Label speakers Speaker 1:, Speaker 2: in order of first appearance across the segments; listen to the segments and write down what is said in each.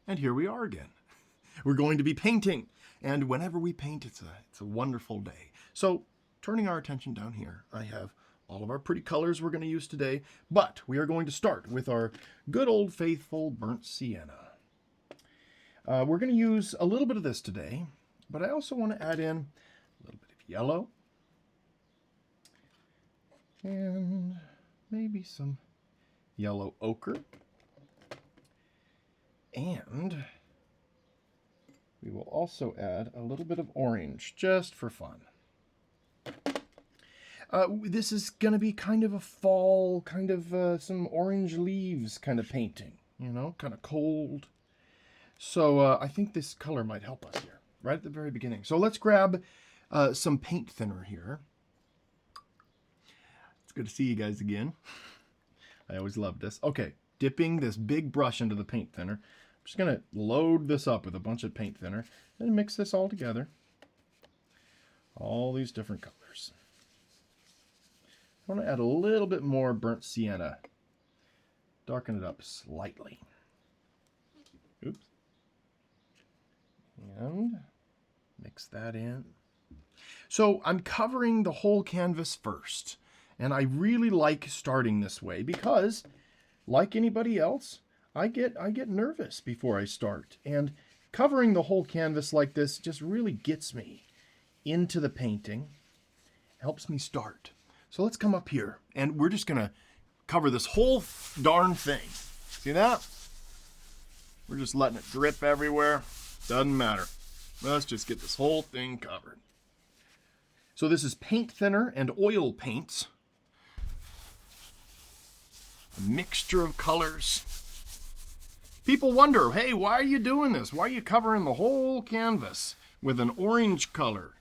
Speaker 1: And here we are again. We're going to be painting. And whenever we paint, it's a wonderful day. So turning our attention down here, I have all of our pretty colors we're going to use today. But we are going to start with our good old faithful burnt sienna. We're going to use a little bit of this today. But I also want to add in a little bit of yellow. And maybe some yellow ochre. And we will also add a little bit of orange, just for fun. This is going to be kind of a fall, kind of some orange leaves kind of painting, you know, kind of cold. So I think this color might help us here, right at the very beginning. So let's grab some paint thinner here. It's good to see you guys again. I always love this. Okay, dipping this big brush into the paint thinner. I'm just going to load this up with a bunch of paint thinner and mix this all together. All these different colors. I want to add a little bit more burnt sienna. Darken it up slightly. Oops. And mix that in. So I'm covering the whole canvas first. And I really like starting this way because, like anybody else, I get nervous before I start, and covering the whole canvas like this just really gets me into the painting, helps me start. So let's come up here, and we're just gonna cover this whole darn thing. See that? We're just letting it drip everywhere. Doesn't matter. Let's just get this whole thing covered. So this is paint thinner and oil paints. A mixture of colors. People wonder, hey, why are you doing this? Why are you covering the whole canvas with an orange color?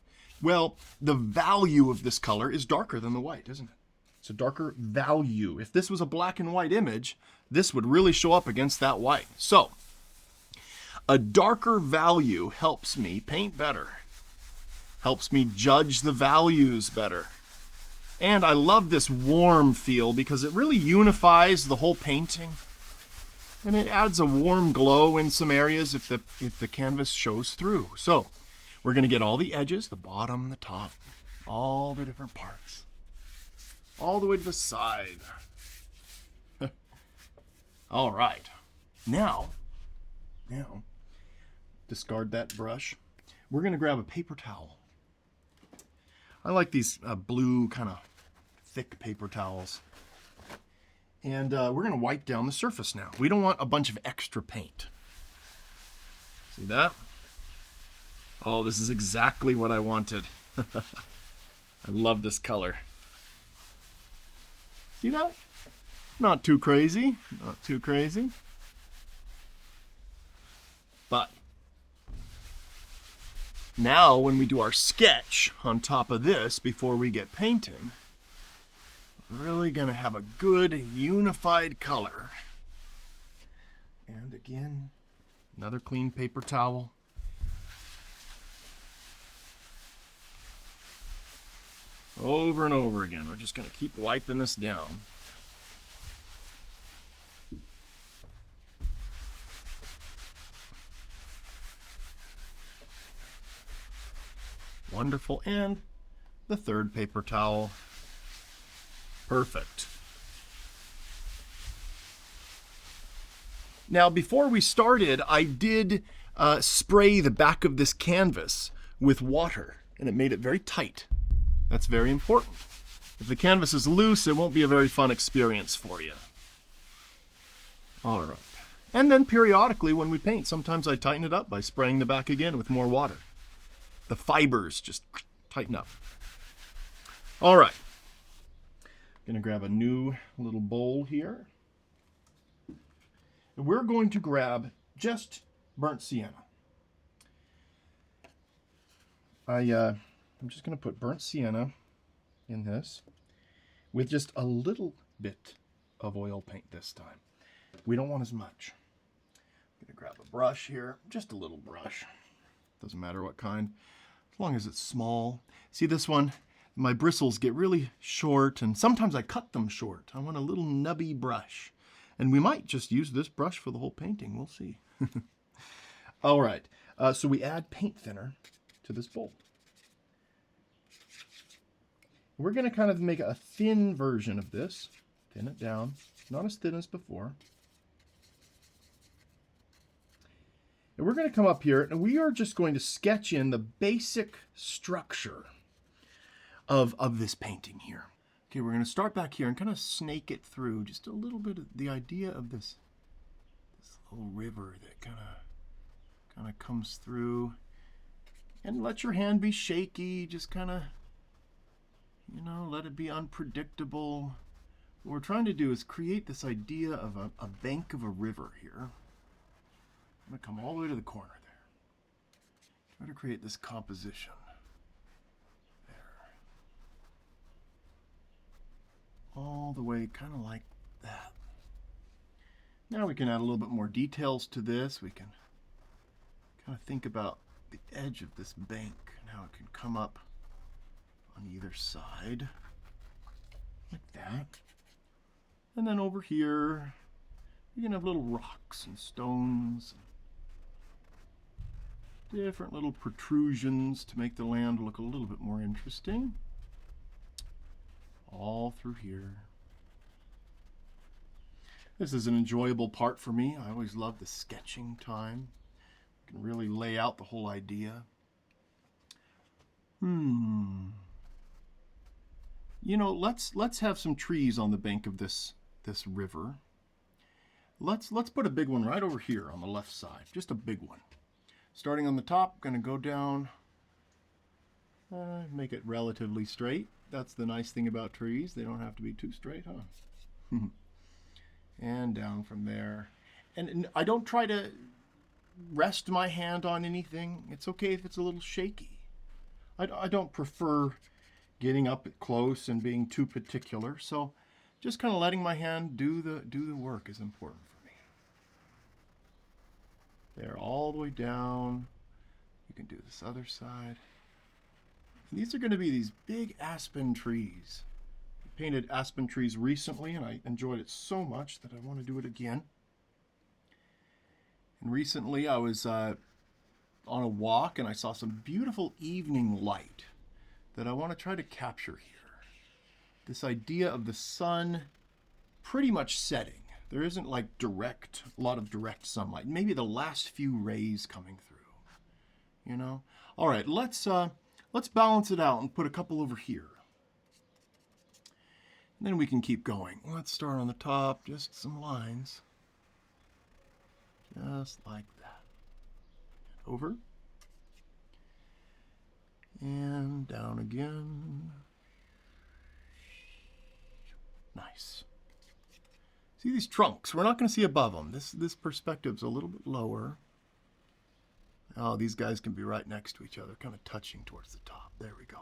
Speaker 1: Well, the value of this color is darker than the white, isn't it? It's a darker value. If this was a black and white image, this would really show up against that white. So, a darker value helps me paint better, helps me judge the values better. And I love this warm feel because it really unifies the whole painting. And it adds a warm glow in some areas if the canvas shows through. So we're going to get all the edges, the bottom, the top, all the different parts, all the way to the side. All right. Now, discard that brush. We're going to grab a paper towel. I like these blue kind of thick paper towels. And we're going to wipe down the surface now. We don't want a bunch of extra paint. See that? Oh, this is exactly what I wanted. I love this color. See that? Not too crazy. Not too crazy. But now when we do our sketch on top of this before we get painting, really going to have a good unified color. And again, another clean paper towel. Over and over again. We're just going to keep wiping this down. Wonderful. And the third paper towel. Perfect. Now, before we started, I did spray the back of this canvas with water, and it made it very tight. That's very important. If the canvas is loose, it won't be a very fun experience for you. All right. And then periodically when we paint, sometimes I tighten it up by spraying the back again with more water. The fibers just tighten up. All right. Going to grab a new little bowl here. And we're going to grab just burnt sienna. I'm just going to put burnt sienna in this with just a little bit of oil paint this time. We don't want as much. I'm going to grab a brush here, just a little brush. Doesn't matter what kind, as long as it's small. See this one? My bristles get really short, and sometimes I cut them short. I want a little nubby brush. And we might just use this brush for the whole painting. We'll see. All right, so we add paint thinner to this bowl. We're going to kind of make a thin version of this. Thin it down, not as thin as before. And we're going to come up here and we are just going to sketch in the basic structure of this painting here. Okay, we're going to start back here and kind of snake it through just a little bit of the idea of this little river that kind of comes through. And let your hand be shaky, just kind of, you know, let it be unpredictable. What we're trying to do is create this idea of a bank of a river here. I'm going to come all the way to the corner there. Try to create this composition. All the way kind of like that. Now we can add a little bit more details to this. We can kind of think about the edge of this bank and how it can come up on either side like that. And then over here you can have little rocks and stones, different little protrusions to make the land look a little bit more interesting. All through here. This is an enjoyable part for me. I always love the sketching time. You can really lay out the whole idea. You know, let's have some trees on the bank of this river. Let's put a big one right over here on the left side. Just a big one. Starting on the top, going to go down. Make it relatively straight. That's the nice thing about trees. They don't have to be too straight, huh? And down from there. And I don't try to rest my hand on anything. It's okay if it's a little shaky. I don't prefer getting up close and being too particular. So just kind of letting my hand do the work is important for me. There, all the way down. You can do this other side. These are going to be these big aspen trees. I painted aspen trees recently and I enjoyed it so much that I want to do it again. And recently I was on a walk and I saw some beautiful evening light that I want to try to capture here. This idea of the sun pretty much setting. There isn't like a lot of direct sunlight. Maybe the last few rays coming through, you know? All right, let's balance it out and put a couple over here. And then we can keep going. Let's start on the top, just some lines. Just like that. Over. And down again. Nice. See these trunks? We're not going to see above them. This perspective's a little bit lower. Oh, these guys can be right next to each other, kind of touching towards the top. There we go.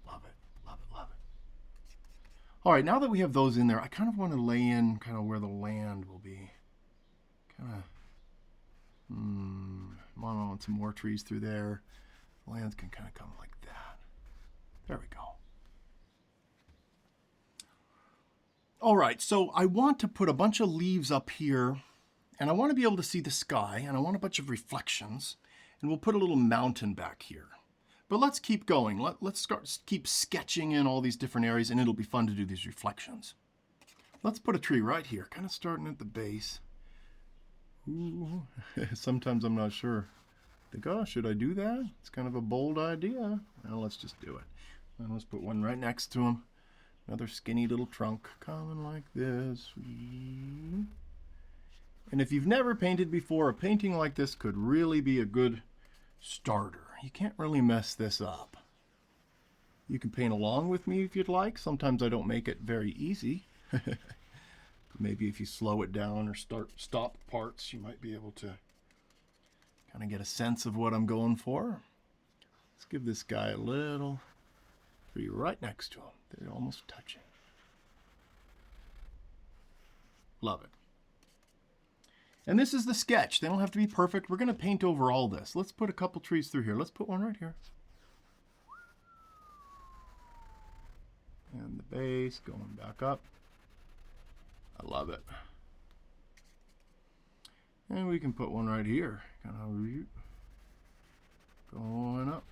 Speaker 1: Love it, love it, love it. All right, now that we have those in there, I kind of want to lay in kind of where the land will be. Kind of, I want some more trees through there. The lands can kind of come like that. There we go. All right, so I want to put a bunch of leaves up here. And I want to be able to see the sky, and I want a bunch of reflections. And we'll put a little mountain back here. But let's keep going. Let's keep sketching in all these different areas, and it'll be fun to do these reflections. Let's put a tree right here, kind of starting at the base. Ooh, sometimes I'm not sure. Think, oh, should I do that? It's kind of a bold idea. Well, let's just do it. And let's put one right next to him. Another skinny little trunk coming like this. And if you've never painted before, a painting like this could really be a good starter. You can't really mess this up. You can paint along with me if you'd like. Sometimes I don't make it very easy. But maybe if you slow it down or stop parts, you might be able to kind of get a sense of what I'm going for. Let's give this guy a little tree right next to him. They're almost touching. Love it. And this is the sketch. They don't have to be perfect. We're going to paint over all this. Let's put a couple trees through here. Let's put one right here. And the base going back up. I love it. And we can put one right here, kind of going up.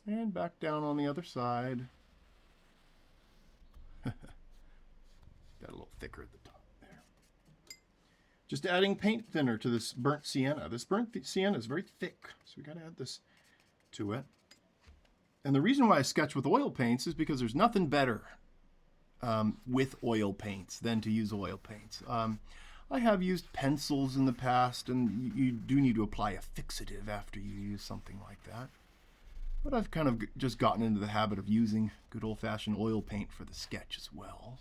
Speaker 1: And back down on the other side. Got a little thicker at the top there. Just adding paint thinner to this burnt sienna. This burnt sienna is very thick, so we got to add this to it. And the reason why I sketch with oil paints is because there's nothing better with oil paints than to use oil paints. I have used pencils in the past, and you do need to apply a fixative after you use something like that. But I've kind of just gotten into the habit of using good old-fashioned oil paint for the sketch as well.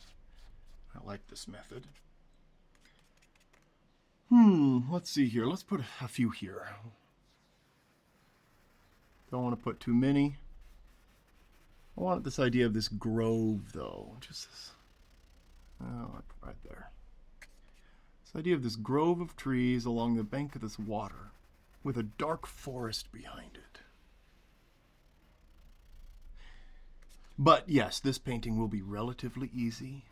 Speaker 1: I like this method. Let's see here. Let's put a few here. Don't want to put too many. I want this idea of this grove, though. Just this, right there. This idea of this grove of trees along the bank of this water with a dark forest behind it. But yes, this painting will be relatively easy.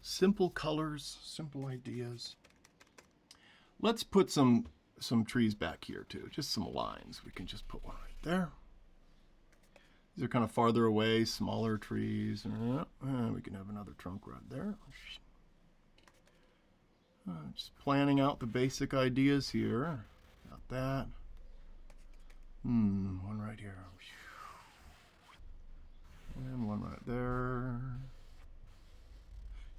Speaker 1: Simple colors, simple ideas. Let's put some trees back here too, just some lines. We can just put one right there. These are kind of farther away, smaller trees. We can have another trunk right there. Just planning out the basic ideas here. Got that. One right here. And one right there.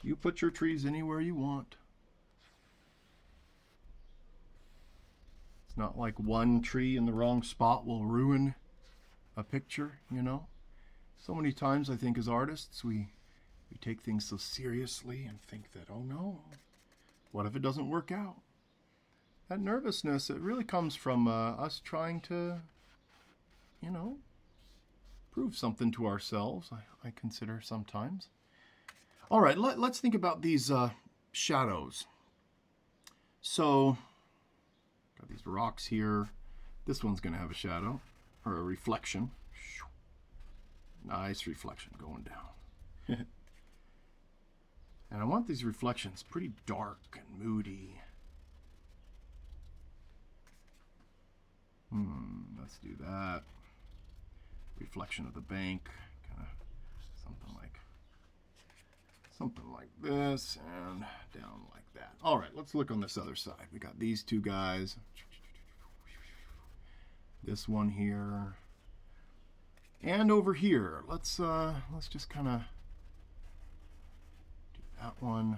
Speaker 1: You put your trees anywhere you want. It's not like one tree in the wrong spot will ruin a picture, you know. So many times I think as artists we take things so seriously and think that, oh no, what if it doesn't work out? That nervousness, it really comes from us trying to, you know, prove something to ourselves, I consider sometimes. All right, let's think about these shadows. So, got these rocks here. This one's going to have a shadow, or a reflection. Nice reflection going down. And I want these reflections pretty dark and moody. Let's do that. Reflection of the bank, kind of something like this, and down like that. All right, let's look on this other side. We got these two guys. This one here, and over here. Let's just kind of do that one.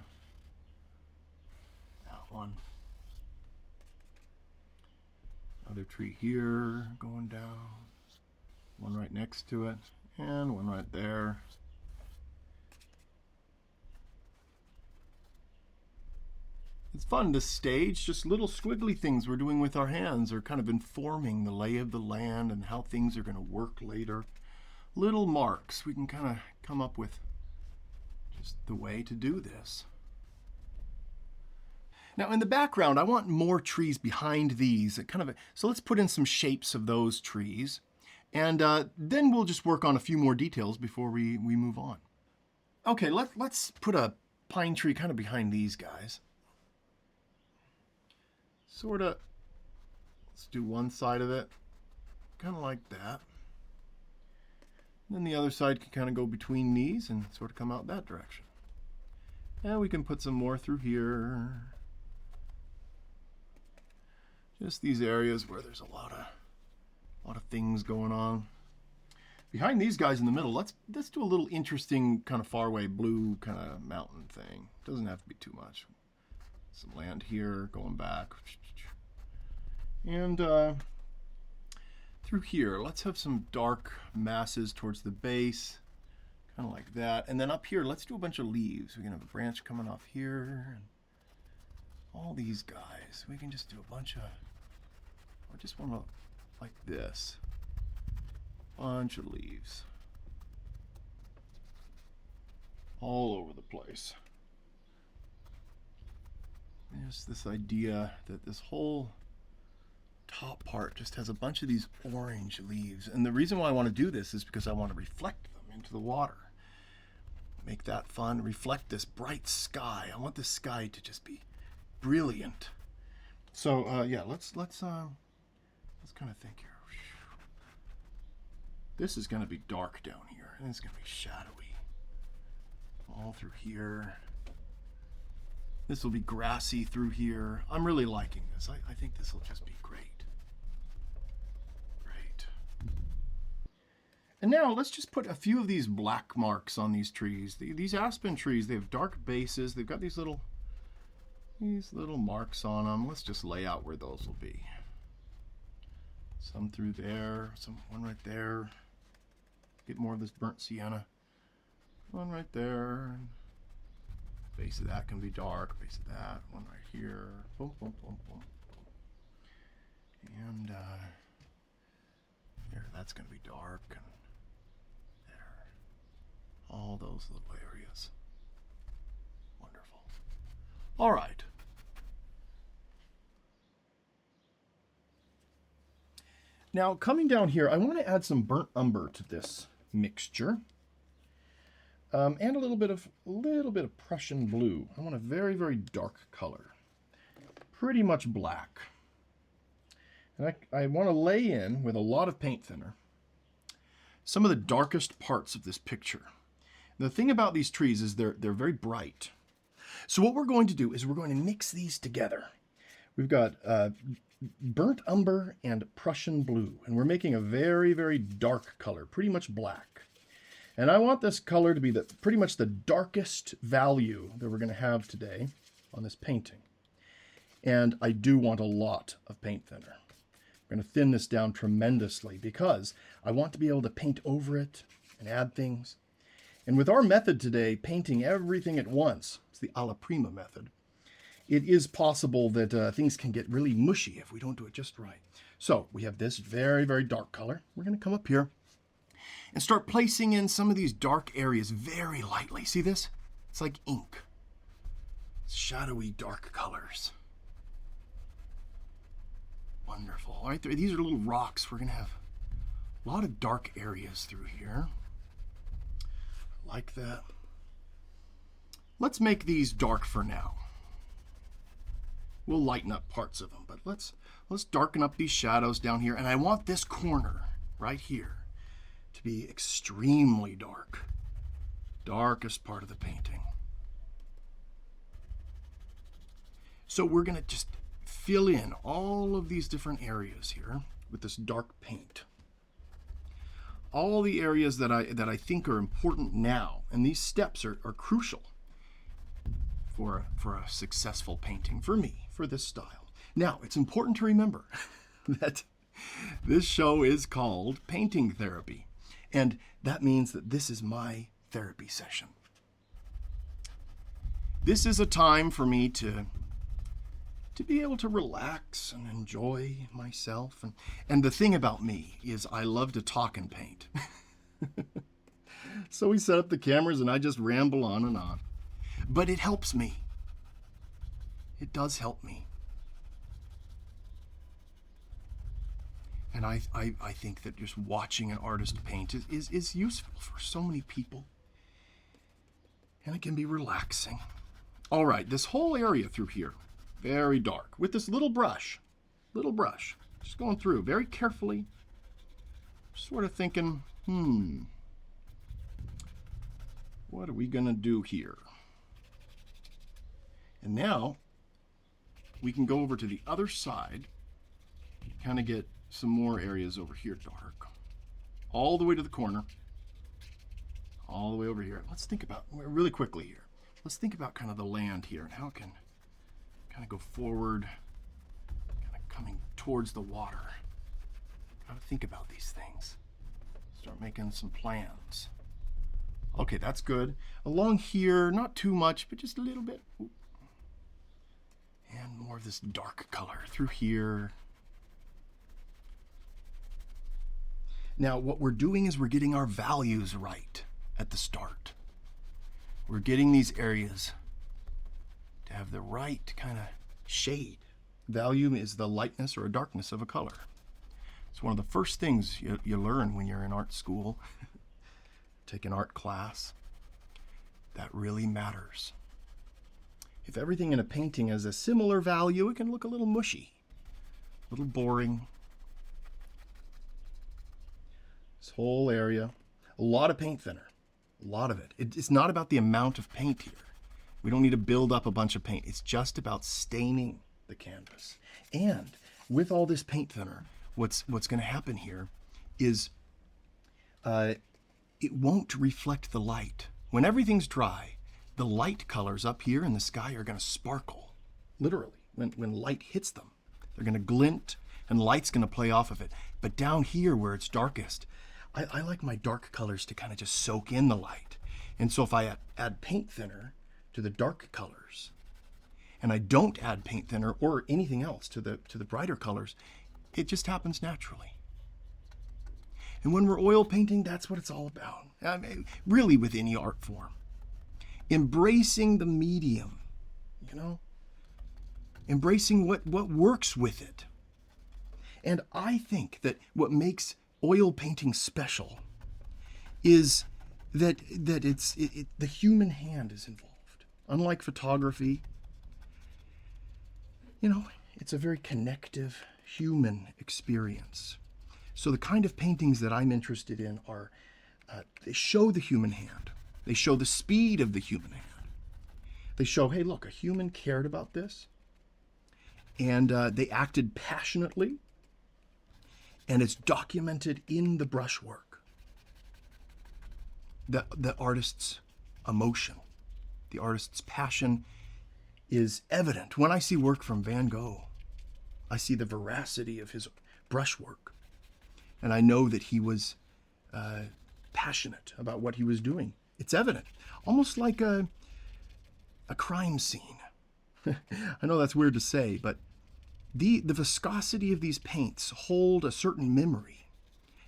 Speaker 1: That one. Another tree here going down. One right next to it, and one right there. It's fun to stage just little squiggly things we're doing with our hands are kind of informing the lay of the land and how things are going to work later. Little marks. We can kind of come up with just the way to do this. Now in the background, I want more trees behind these. So let's put in some shapes of those trees. And then we'll just work on a few more details before we move on. Okay, let's put a pine tree kind of behind these guys. Sort of, let's do one side of it, kind of like that. And then the other side can kind of go between these and sort of come out that direction. And we can put some more through here. Just these areas where there's a lot of things going on. Behind these guys in the middle, let's do a little interesting kind of faraway blue kind of mountain thing. Doesn't have to be too much. Some land here going back. And through here, let's have some dark masses towards the base, kind of like that. And then up here, let's do a bunch of leaves. We can have a branch coming off here. And all these guys. We can just do a bunch of, I just want to, like this. Bunch of leaves. All over the place. There's this idea that this whole top part just has a bunch of these orange leaves. And the reason why I want to do this is because I want to reflect them into the water. Make that fun. Reflect this bright sky. I want this sky to just be brilliant. So yeah, let's kind of think here. This is going to be dark down here, and it's going to be shadowy all through here. This will be grassy through here. I'm really liking this. I think this will just be great. Great. And now let's just put a few of these black marks on these trees. These aspen trees, they have dark bases. They've got these little marks on them. Let's just lay out where those will be. Some through there, one right there. Get more of this burnt sienna. One right there. Base of that can be dark. Base of that. One right here. Boom, boom, boom, boom. And here, that's going to be dark. And there. All those little areas. Wonderful. All right. Now, coming down here, I want to add some burnt umber to this mixture. And a little bit of Prussian blue. I want a very, very dark color. Pretty much black. And I want to lay in, with a lot of paint thinner, some of the darkest parts of this picture. The thing about these trees is they're very bright. So what we're going to do is we're going to mix these together. We've got burnt umber and Prussian blue. And we're making a very, very dark color, pretty much black. And I want this color to be pretty much the darkest value that we're going to have today on this painting. And I do want a lot of paint thinner. I'm going to thin this down tremendously because I want to be able to paint over it and add things. And with our method today, painting everything at once, it's the alla prima method, it is possible that things can get really mushy if we don't do it just right. So we have this very, very dark color. We're going to come up here and start placing in some of these dark areas very lightly. See this? It's like ink. It's shadowy, dark colors. Wonderful. All right, these are little rocks. We're going to have a lot of dark areas through here. Like that. Let's make these dark for now. We'll lighten up parts of them, but let's darken up these shadows down here. And I want this corner right here to be extremely dark. Darkest part of the painting. So we're going to just fill in all of these different areas here with this dark paint. All the areas that I think are important now, and these steps are crucial for a successful painting, for me, for this style. Now, it's important to remember that this show is called Painting Therapy. And that means that this is my therapy session. This is a time for me to be able to relax and enjoy myself. And the thing about me is I love to talk and paint. So we set up the cameras and I just ramble on and on. But it helps me. It does help me. And I think that just watching an artist paint is useful for so many people. And it can be relaxing. All right, this whole area through here, very dark, with this little brush, just going through very carefully, sort of thinking, what are we going to do here? And now we can go over to the other side, kind of get some more areas over here dark, all the way to the corner, all the way over here. Let's think about, really quickly here, let's think about kind of the land here and how it can kind of go forward, kind of coming towards the water. Gotta think about these things. Start making some plans. Okay, that's good. Along here, not too much, but just a little bit. Ooh. And more of this dark color through here. Now, what we're doing is we're getting our values right at the start. We're getting these areas to have the right kind of shade. Value is the lightness or darkness of a color. It's one of the first things you learn when you're in art school, take an art class. That really matters. If everything in a painting has a similar value, it can look a little mushy, a little boring. This whole area, a lot of paint thinner, a lot of it. It's not about the amount of paint here. We don't need to build up a bunch of paint. It's just about staining the canvas. And with all this paint thinner, what's going to happen here is it won't reflect the light. When everything's dry, the light colors up here in the sky are going to sparkle, literally. When light hits them, they're going to glint, and light's going to play off of it. But down here where it's darkest, I like my dark colors to kind of just soak in the light. And so if I add paint thinner to the dark colors, and I don't add paint thinner or anything else to the brighter colors, it just happens naturally. And when we're oil painting, that's what it's all about. I mean, really with any art form. Embracing the medium, embracing what works with it. And I think that what makes oil painting special is that the human hand is involved. Unlike photography, it's a very connective human experience. So the kind of paintings that I'm interested in are, they show the human hand. They show the speed of the human hand. They show, hey, look, a human cared about this. And they acted passionately. And it's documented in the brushwork. The artist's emotion, the artist's passion is evident. When I see work from Van Gogh, I see the veracity of his brushwork. And I know that he was passionate about what he was doing. It's evident, almost like a crime scene. I know that's weird to say, but the viscosity of these paints hold a certain memory.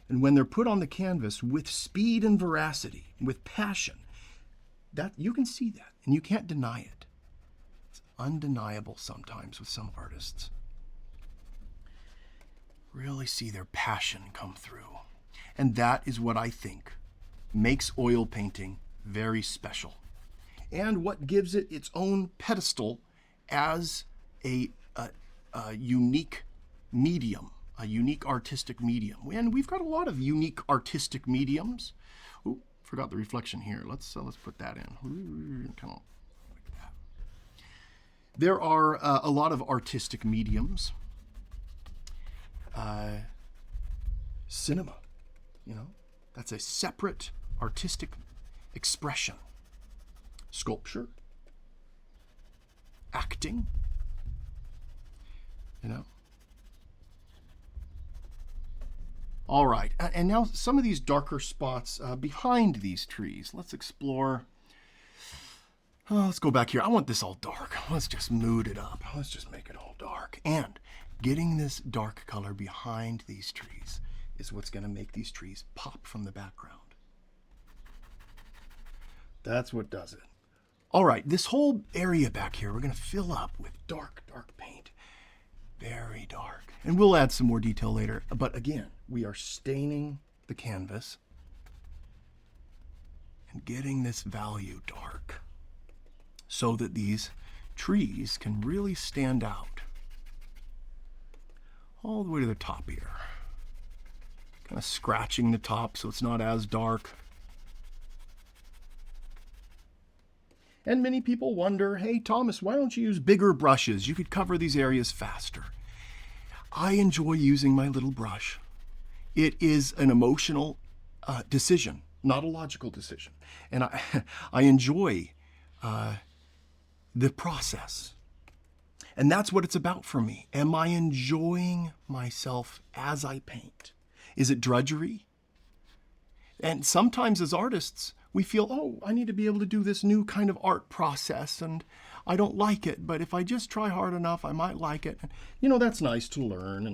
Speaker 1: And when they're put on the canvas with speed and veracity, with passion, that you can see that, and you can't deny it. It's undeniable sometimes with some artists. Really see their passion come through. And that is what I think makes oil painting very special, and what gives it its own pedestal as a unique medium, a unique artistic medium. And we've got a lot of unique artistic mediums. Oh, forgot the reflection here. Let's put that in. Kind of like that. There are a lot of artistic mediums. Cinema, that's a separate artistic expression. Sculpture, acting, All right, and now some of these darker spots behind these trees. Let's explore. Let's go back here. I want this all dark. Let's just mood it up. Let's just make it all dark. And getting this dark color behind these trees is what's going to make these trees pop from the background. That's what does it. All right, this whole area back here, we're going to fill up with dark, dark paint. Very dark. And we'll add some more detail later. But again, we are staining the canvas and getting this value dark so that these trees can really stand out. All the way to the top here. Kind of scratching the top so it's not as dark. And many people wonder, hey, Thomas, why don't you use bigger brushes? You could cover these areas faster. I enjoy using my little brush. It is an emotional decision, not a logical decision. And I enjoy the process. And that's what it's about for me. Am I enjoying myself as I paint? Is it drudgery? And sometimes as artists, we feel, oh, I need to be able to do this new kind of art process, and I don't like it, but if I just try hard enough, I might like it. That's nice to learn,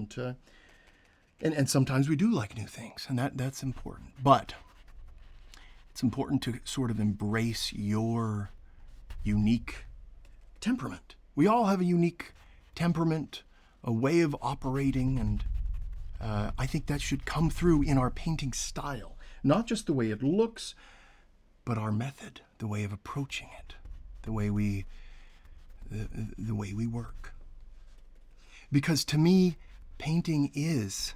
Speaker 1: and sometimes we do like new things, and that's important. But it's important to sort of embrace your unique temperament. We all have a unique temperament, a way of operating, and I think that should come through in our painting style. Not just the way it looks, but our method, the way of approaching it, the way we work. Because to me, painting is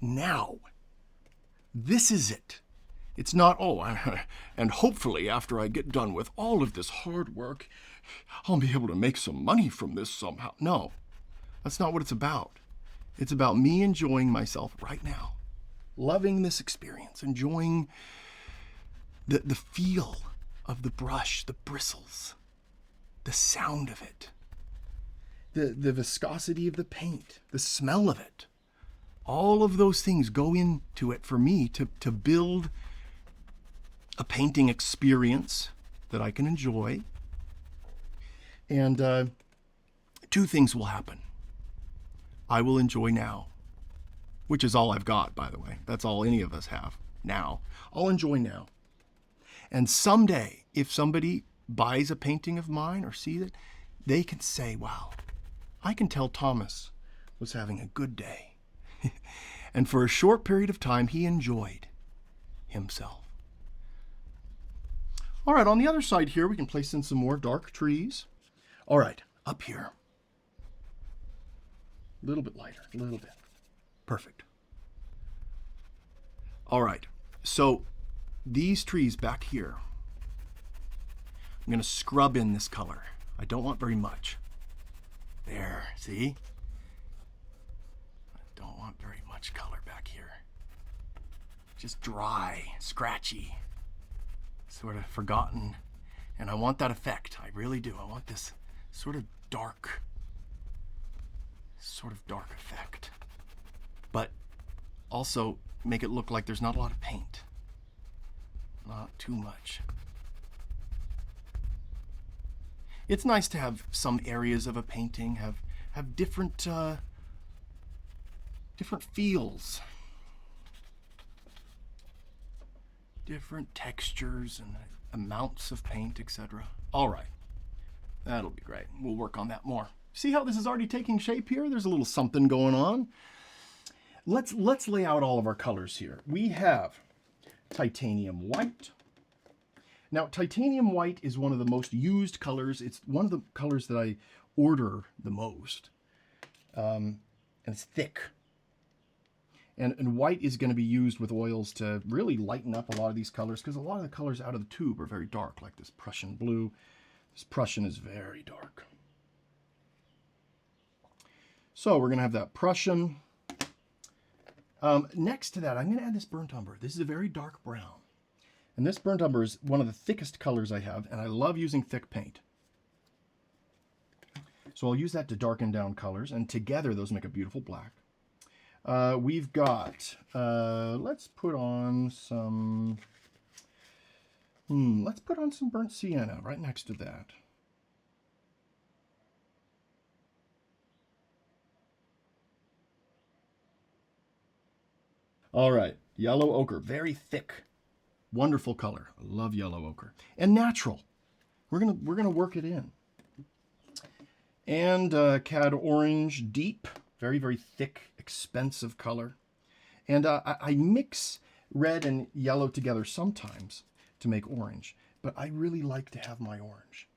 Speaker 1: now. This is it. It's not, and hopefully after I get done with all of this hard work, I'll be able to make some money from this somehow. No, that's not what it's about. It's about me enjoying myself right now, loving this experience, enjoying the feel of the brush, the bristles, the sound of it, the viscosity of the paint, the smell of it. All of those things go into it for me to build a painting experience that I can enjoy. And two things will happen. I will enjoy now, which is all I've got, by the way. That's all any of us have now. I'll enjoy now. And someday, if somebody buys a painting of mine or sees it, they can say, wow, I can tell Thomas was having a good day. And for a short period of time, he enjoyed himself. All right, on the other side here, we can place in some more dark trees. All right, up here. A little bit lighter, a little bit. Perfect. All right, so these trees back here, I'm going to scrub in this color. I don't want very much. There, see? I don't want very much color back here. Just dry, scratchy, sort of forgotten. And I want that effect. I really do. I want this sort of dark effect. But also make it look like there's not a lot of paint. Not too much. It's nice to have some areas of a painting have different feels, different textures and amounts of paint, etc. All right, that'll be great. We'll work on that more. See how this is already taking shape here? There's a little something going on. Let's lay out all of our colors here. We have titanium white. Now, titanium white is one of the most used colors. It's one of the colors that I order the most. And it's thick. And white is going to be used with oils to really lighten up a lot of these colors, because a lot of the colors out of the tube are very dark, like this Prussian blue. This Prussian is very dark. So we're going to have that Prussian. Next to that, I'm going to add this burnt umber. This is a very dark brown. And this burnt umber is one of the thickest colors I have, and I love using thick paint. So I'll use that to darken down colors, and together those make a beautiful black. We've got, let's put on some burnt sienna right next to that. All right, yellow ochre, very thick, wonderful color. I love yellow ochre. And natural. We're gonna work it in. And cad orange, deep, very, very thick, expensive color. And I mix red and yellow together sometimes to make orange, but I really like to have my orange.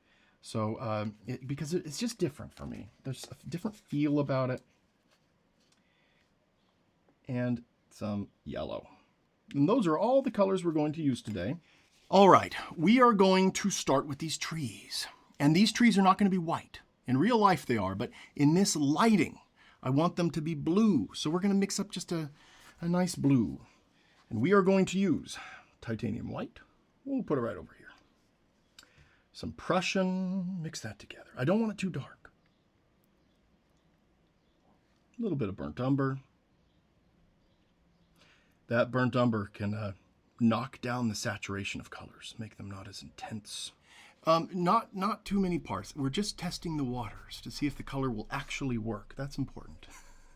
Speaker 1: So because it's just different for me. There's a different feel about it. And some yellow. And those are all the colors we're going to use today. All right, we are going to start with these trees. And these trees are not going to be white. In real life they are, but in this lighting, I want them to be blue. So we're going to mix up just a nice blue. And we are going to use titanium white. We'll put it right over here. Some Prussian, mix that together. I don't want it too dark. A little bit of burnt umber. That burnt umber can knock down the saturation of colors, make them not as intense. Not too many parts. We're just testing the waters to see if the color will actually work. That's important.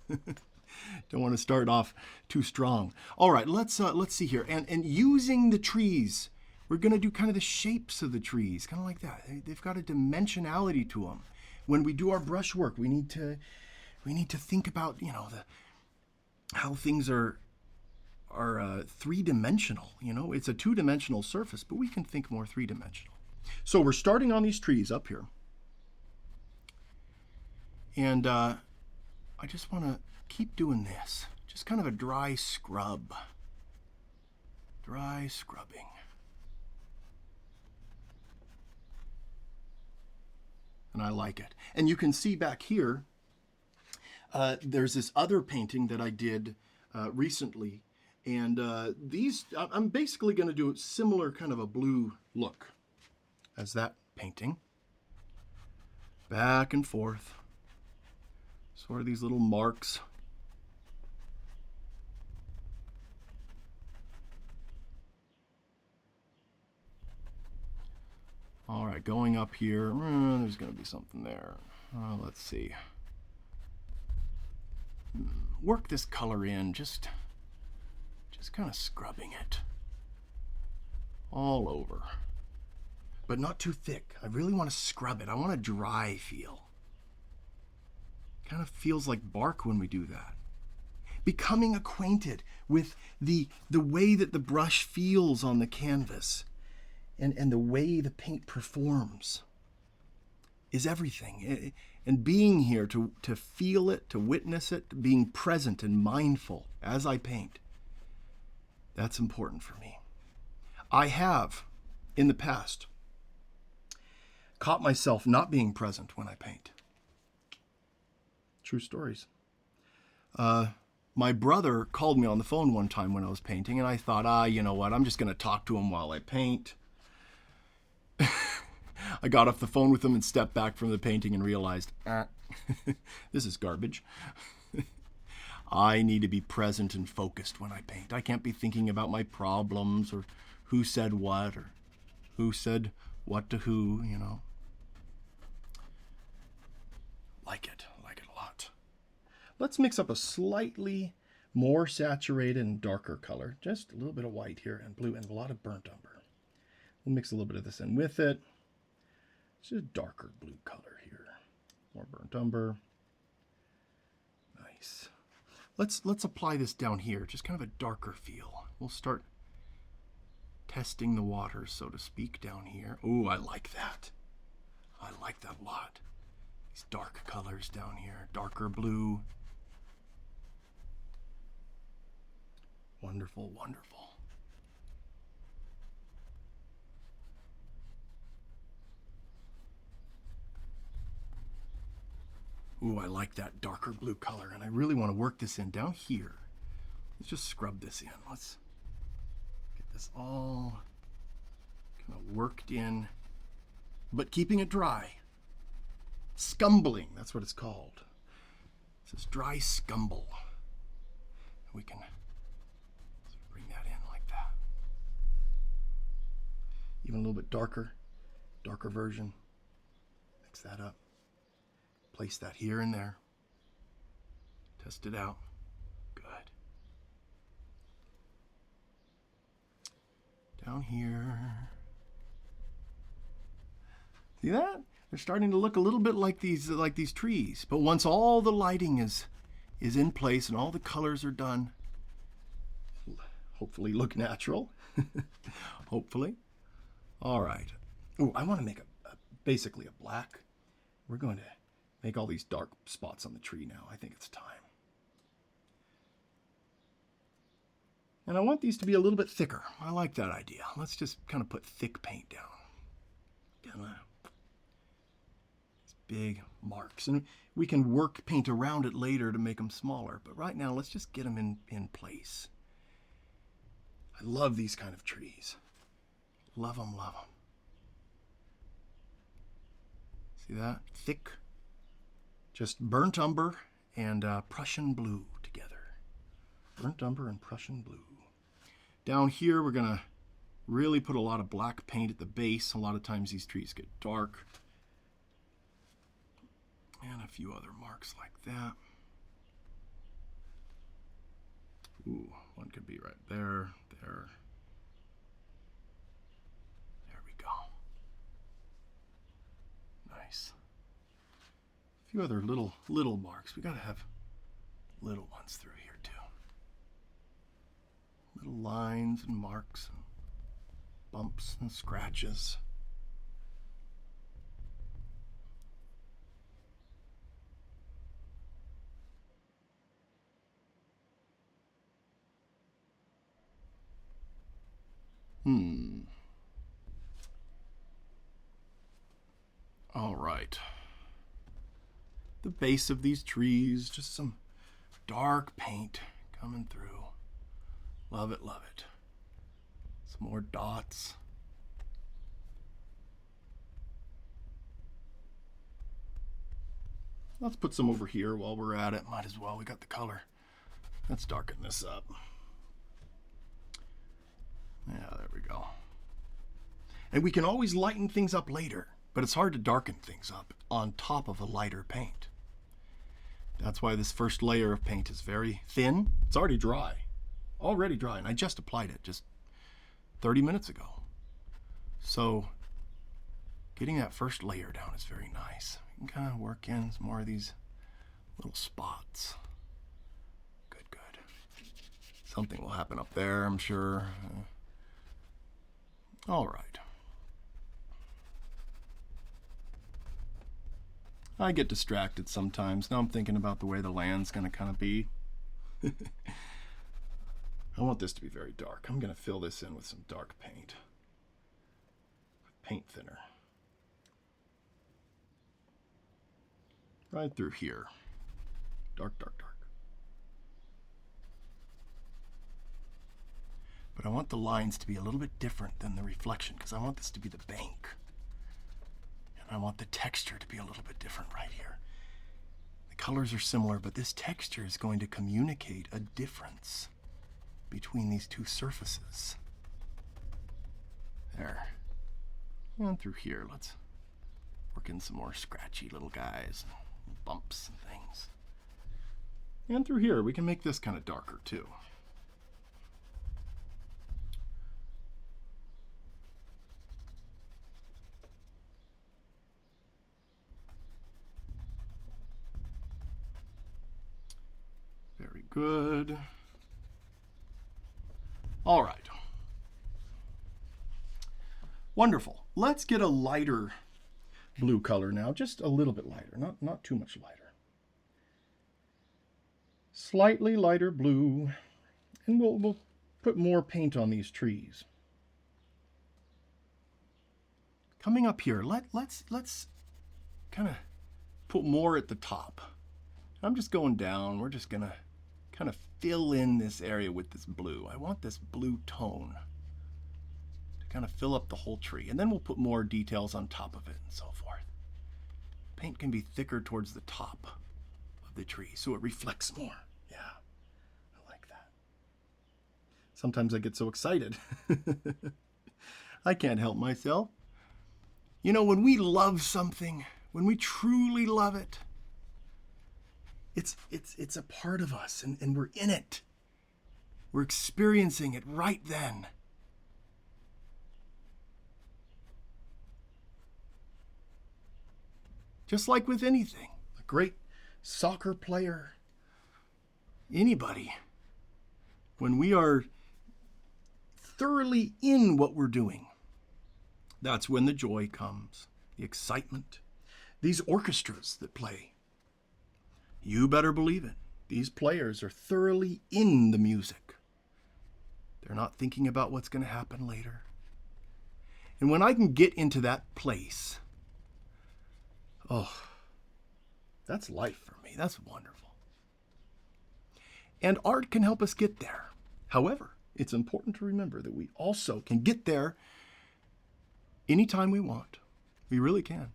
Speaker 1: Don't want to start off too strong. All right, let's see here. And using the trees, we're going to do kind of the shapes of the trees, kind of like that. They've got a dimensionality to them. When we do our brush work, we need to think about, how things are three-dimensional. You know, it's a two-dimensional surface, but we can think more three-dimensional. So we're starting on these trees up here. And I just want to keep doing this. Just kind of a dry scrub. Dry scrubbing. And I like it. And you can see back here, there's this other painting that I did recently. And these, I'm basically going to do a similar kind of a blue look as that painting. Back and forth. Sort of these little marks. All right, going up here, there's going to be something there. Let's see. Work this color in, just kind of scrubbing it all over. But not too thick. I really want to scrub it. I want a dry feel. Kind of feels like bark when we do that. Becoming acquainted with the way that the brush feels on the canvas and the way the paint performs is everything. And being here to feel it, to witness it, being present and mindful as I paint, that's important for me. I have, in the past, caught myself not being present when I paint. True stories. My brother called me on the phone one time when I was painting, and I thought, you know what, I'm just going to talk to him while I paint. I got off the phone with him and stepped back from the painting and realized, this is garbage. I need to be present and focused when I paint. I can't be thinking about my problems or who said what or who said what to who, you know. Like it a lot. Let's mix up a slightly more saturated and darker color. Just a little bit of white here and blue and a lot of burnt umber. We'll mix a little bit of this in with it. It's just a darker blue color here. More burnt umber. Nice. Let's apply this down here, just kind of a darker feel. We'll start testing the water, so to speak, down here. Oh, I like that. I like that a lot. These dark colors down here, darker blue. Wonderful, wonderful. Ooh, I like that darker blue color, and I really want to work this in down here. Let's just scrub this in. Let's get this all kind of worked in, but keeping it dry. Scumbling, that's what it's called. This is dry scumble. We can bring that in like that. Even a little bit darker version. Mix that up. Place that here and there. Test it out. Good. Down here. See that? They're starting to look a little bit like these trees. But once all the lighting is in place and all the colors are done, hopefully look natural. Hopefully. All right. Oh, I want to make basically a black. We're going to make all these dark spots on the tree now. I think it's time. And I want these to be a little bit thicker. I like that idea. Let's just kind of put thick paint down. These big marks. And we can work paint around it later to make them smaller. But right now, let's just get them in place. I love these kind of trees. Love them, love them. See that? Thick. Just burnt umber and Prussian blue together. Burnt umber and Prussian blue. Down here, we're going to really put a lot of black paint at the base. A lot of times these trees get dark. And a few other marks like that. Ooh, one could be right there, there. There we go. Nice. A few other little marks. We got to have little ones through here too. Little lines and marks and bumps and scratches. All right. The base of these trees, just some dark paint coming through. Love it, love it. Some more dots. Let's put some over here while we're at it. Might as well, we got the color. Let's darken this up. Yeah, there we go. And we can always lighten things up later, but it's hard to darken things up on top of a lighter paint. That's why this first layer of paint is very thin. It's already dry. Already dry, and I just applied it just 30 minutes ago. So getting that first layer down is very nice. We can kind of work in some more of these little spots. Good, good. Something will happen up there, I'm sure. All right. I get distracted sometimes. Now I'm thinking about the way the land's going to kind of be. I want this to be very dark. I'm going to fill this in with some dark paint. Paint thinner. Right through here. Dark, dark, dark. But I want the lines to be a little bit different than the reflection because I want this to be the bank. And I want the texture to be a little bit different right here. The colors are similar, but this texture is going to communicate a difference between these two surfaces. There. And through here, let's work in some more scratchy little guys, and bumps and things. And through here, we can make this kind of darker too. Very good. All right. Wonderful. Let's get a lighter blue color now, just a little bit lighter, not too much lighter. Slightly lighter blue, and we'll put more paint on these trees. Coming up here, let's kind of put more at the top. I'm just going down. We're just gonna kind of fill in this area with this blue. I want this blue tone to kind of fill up the whole tree. And then we'll put more details on top of it and so forth. Paint can be thicker towards the top of the tree so it reflects more. Yeah, I like that. Sometimes I get so excited. I can't help myself. You know, when we love something, when we truly love it, it's a part of us, and we're in it. We're experiencing it right then. Just like with anything, a great soccer player, anybody, when we are thoroughly in what we're doing, that's when the joy comes, the excitement. These orchestras that play, you better believe it. These players are thoroughly in the music. They're not thinking about what's going to happen later. And when I can get into that place, oh, that's life for me. That's wonderful. And art can help us get there. However, it's important to remember that we also can get there anytime we want. We really can.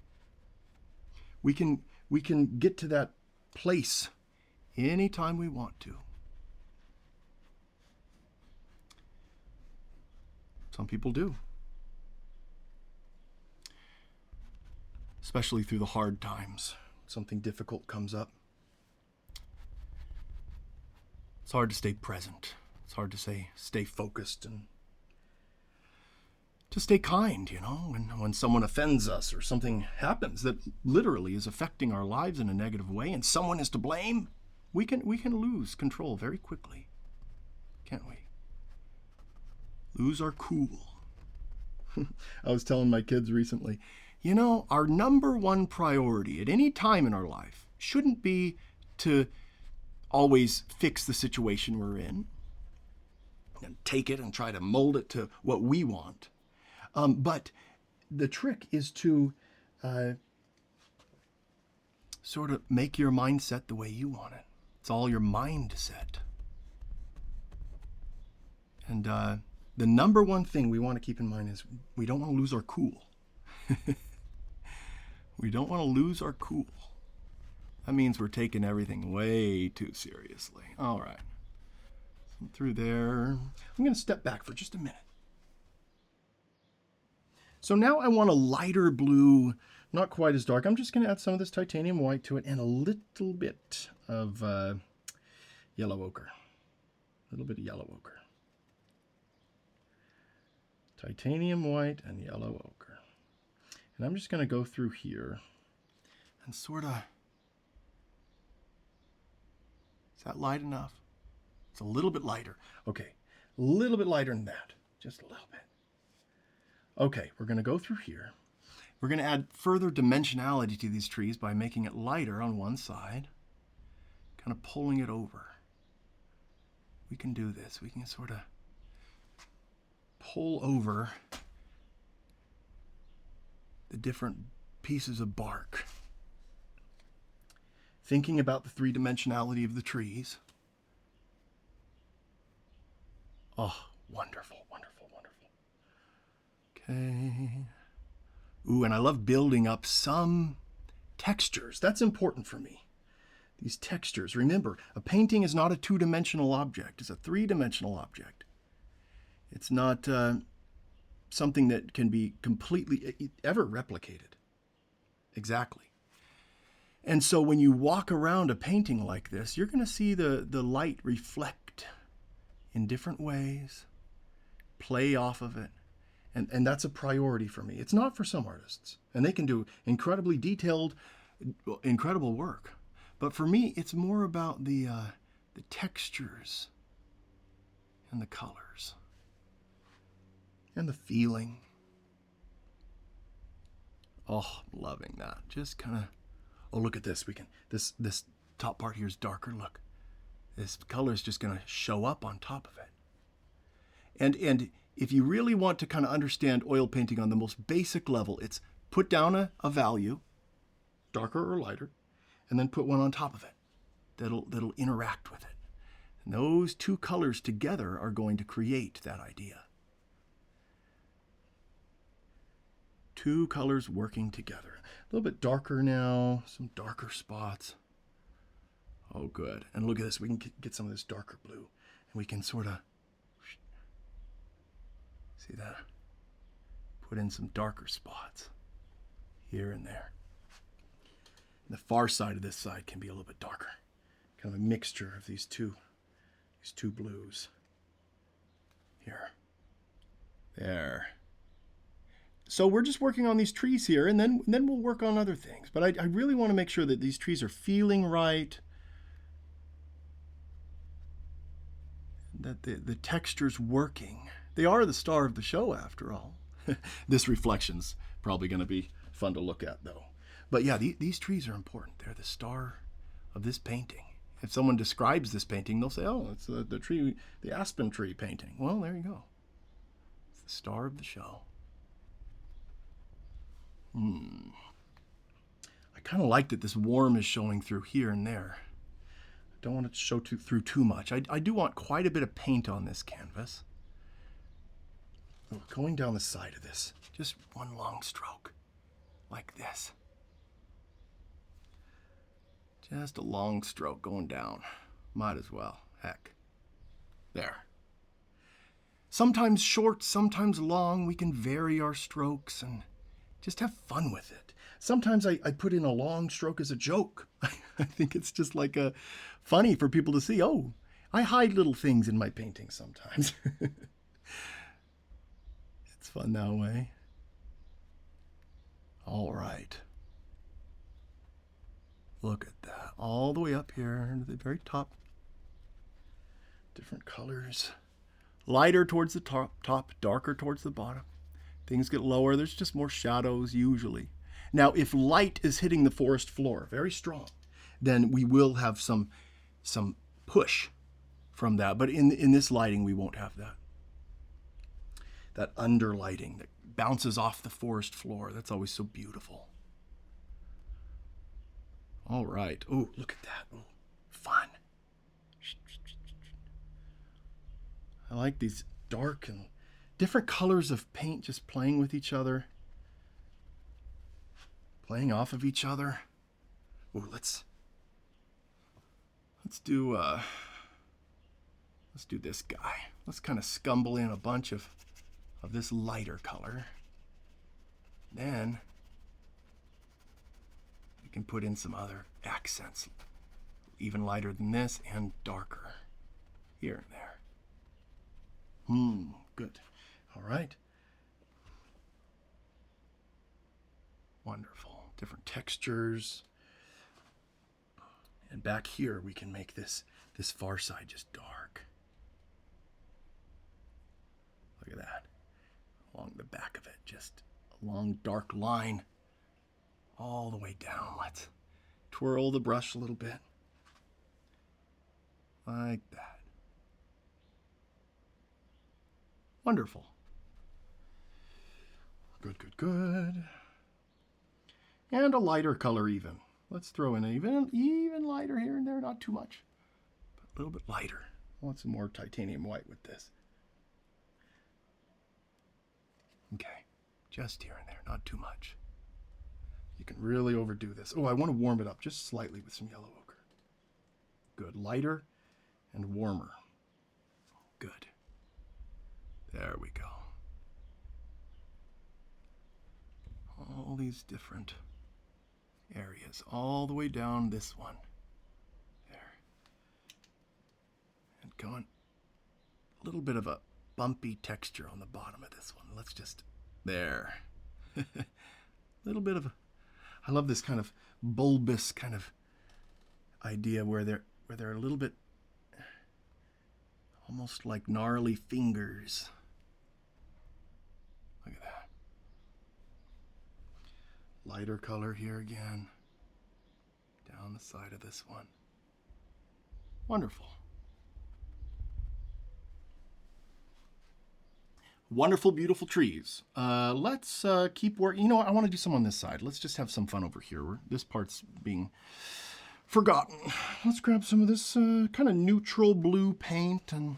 Speaker 1: We can get to that place anytime we want to. Some people do. Especially through the hard times. Something difficult comes up. It's hard to stay present. It's hard to stay focused and to stay kind, you know, when someone offends us or something happens that literally is affecting our lives in a negative way and someone is to blame, we can lose control very quickly, can't we? Lose our cool. I was telling my kids recently, you know, our number one priority at any time in our life shouldn't be to always fix the situation we're in and take it and try to mold it to what we want. But the trick is to sort of make your mindset the way you want it. It's all your mindset. And the number one thing we want to keep in mind is we don't want to lose our cool. We don't want to lose our cool. That means we're taking everything way too seriously. All right. Through there. I'm going to step back for just a minute. So now I want a lighter blue, not quite as dark. I'm just going to add some of this titanium white to it and a little bit of yellow ochre. A little bit of yellow ochre. Titanium white and yellow ochre. And I'm just going to go through here and sort of... Is that light enough? It's a little bit lighter. Okay, a little bit lighter than that. Just a little bit. Okay, we're going to go through here. We're going to add further dimensionality to these trees by making it lighter on one side, kind of pulling it over. We can do this. We can sort of pull over the different pieces of bark. Thinking about the three-dimensionality of the trees. Oh, wonderful, wonderful, wonderful. Okay. Ooh, and I love building up some textures. That's important for me. These textures. Remember, a painting is not a two-dimensional object. It's a three-dimensional object. It's not something that can be completely ever replicated. Exactly. And so when you walk around a painting like this, you're going to see the light reflect in different ways, play off of it. And that's a priority for me. It's not for some artists. And they can do incredibly detailed, incredible work. But for me, it's more about the textures and the colors and the feeling. Oh, I'm loving that. Just kind of... Oh, look at this. We can this top part here is darker. Look, this color is just going to show up on top of it. And if you really want to kind of understand oil painting on the most basic level, it's put down a value, darker or lighter, and then put one on top of it that'll interact with it. And those two colors together are going to create that idea. Two colors working together. A little bit darker now, some darker spots. Oh, good. And look at this. We can get some of this darker blue. And we can sort of, see that? Put in some darker spots here and there. And the far side of this side can be a little bit darker. Kind of a mixture of these two blues. Here. There. So we're just working on these trees here, and then we'll work on other things. But I really want to make sure that these trees are feeling right, that the texture's working. They are the star of the show, after all. This reflection's probably going to be fun to look at, though. But yeah, these trees are important. They're the star of this painting. If someone describes this painting, they'll say, oh, it's the aspen tree painting. Well, there you go. It's the star of the show. I kind of like that this warm is showing through here and there. I don't want it to show through too much. I do want quite a bit of paint on this canvas. Going down the side of this, just one long stroke, like this. Just a long stroke going down. Might as well. Heck. There. Sometimes short, sometimes long. We can vary our strokes and just have fun with it. Sometimes I put in a long stroke as a joke. I think it's just like funny for people to see. Oh, I hide little things in my paintings sometimes. It's fun that way. All right. Look at that. All the way up here to the very top. Different colors. lighter towards the top, darker towards the bottom. Things get lower, there's just more shadows usually. Now, if light is hitting the forest floor very strong, then we will have some push from that. But in this lighting, we won't have that. That under lighting that bounces off the forest floor. That's always so beautiful. All right. Oh, look at that. Oh, fun. I like these dark and different colors of paint just playing with each other. Playing off of each other. Oh, let's do this guy. Let's kind of scumble in a bunch of this lighter color. Then we can put in some other accents, even lighter than this and darker here and there. Good. All right. Wonderful. Different textures. And back here we can make this far side just dark. Look at that. Along the back of it, just a long dark line all the way down. Let's twirl the brush a little bit. Like that. Wonderful. Good, good, good. And a lighter color even. Let's throw in even lighter here and there, not too much, but a little bit lighter. I want some more titanium white with this. Okay, just here and there, not too much. You can really overdo this. Oh, I want to warm it up just slightly with some yellow ochre. Good, lighter and warmer. Good. There we go. All these different areas, all the way down this one. There. And going a little bit of a bumpy texture on the bottom of this one. Let's just, there. A little bit of I love this kind of bulbous kind of idea where they're a little bit almost like gnarly fingers. Look at that. Lighter color here again. Down the side of this one. Wonderful. Wonderful, beautiful trees. Let's keep working. You know what? I want to do some on this side. Let's just have some fun over here. This part's being forgotten. Let's grab some of this kind of neutral blue paint and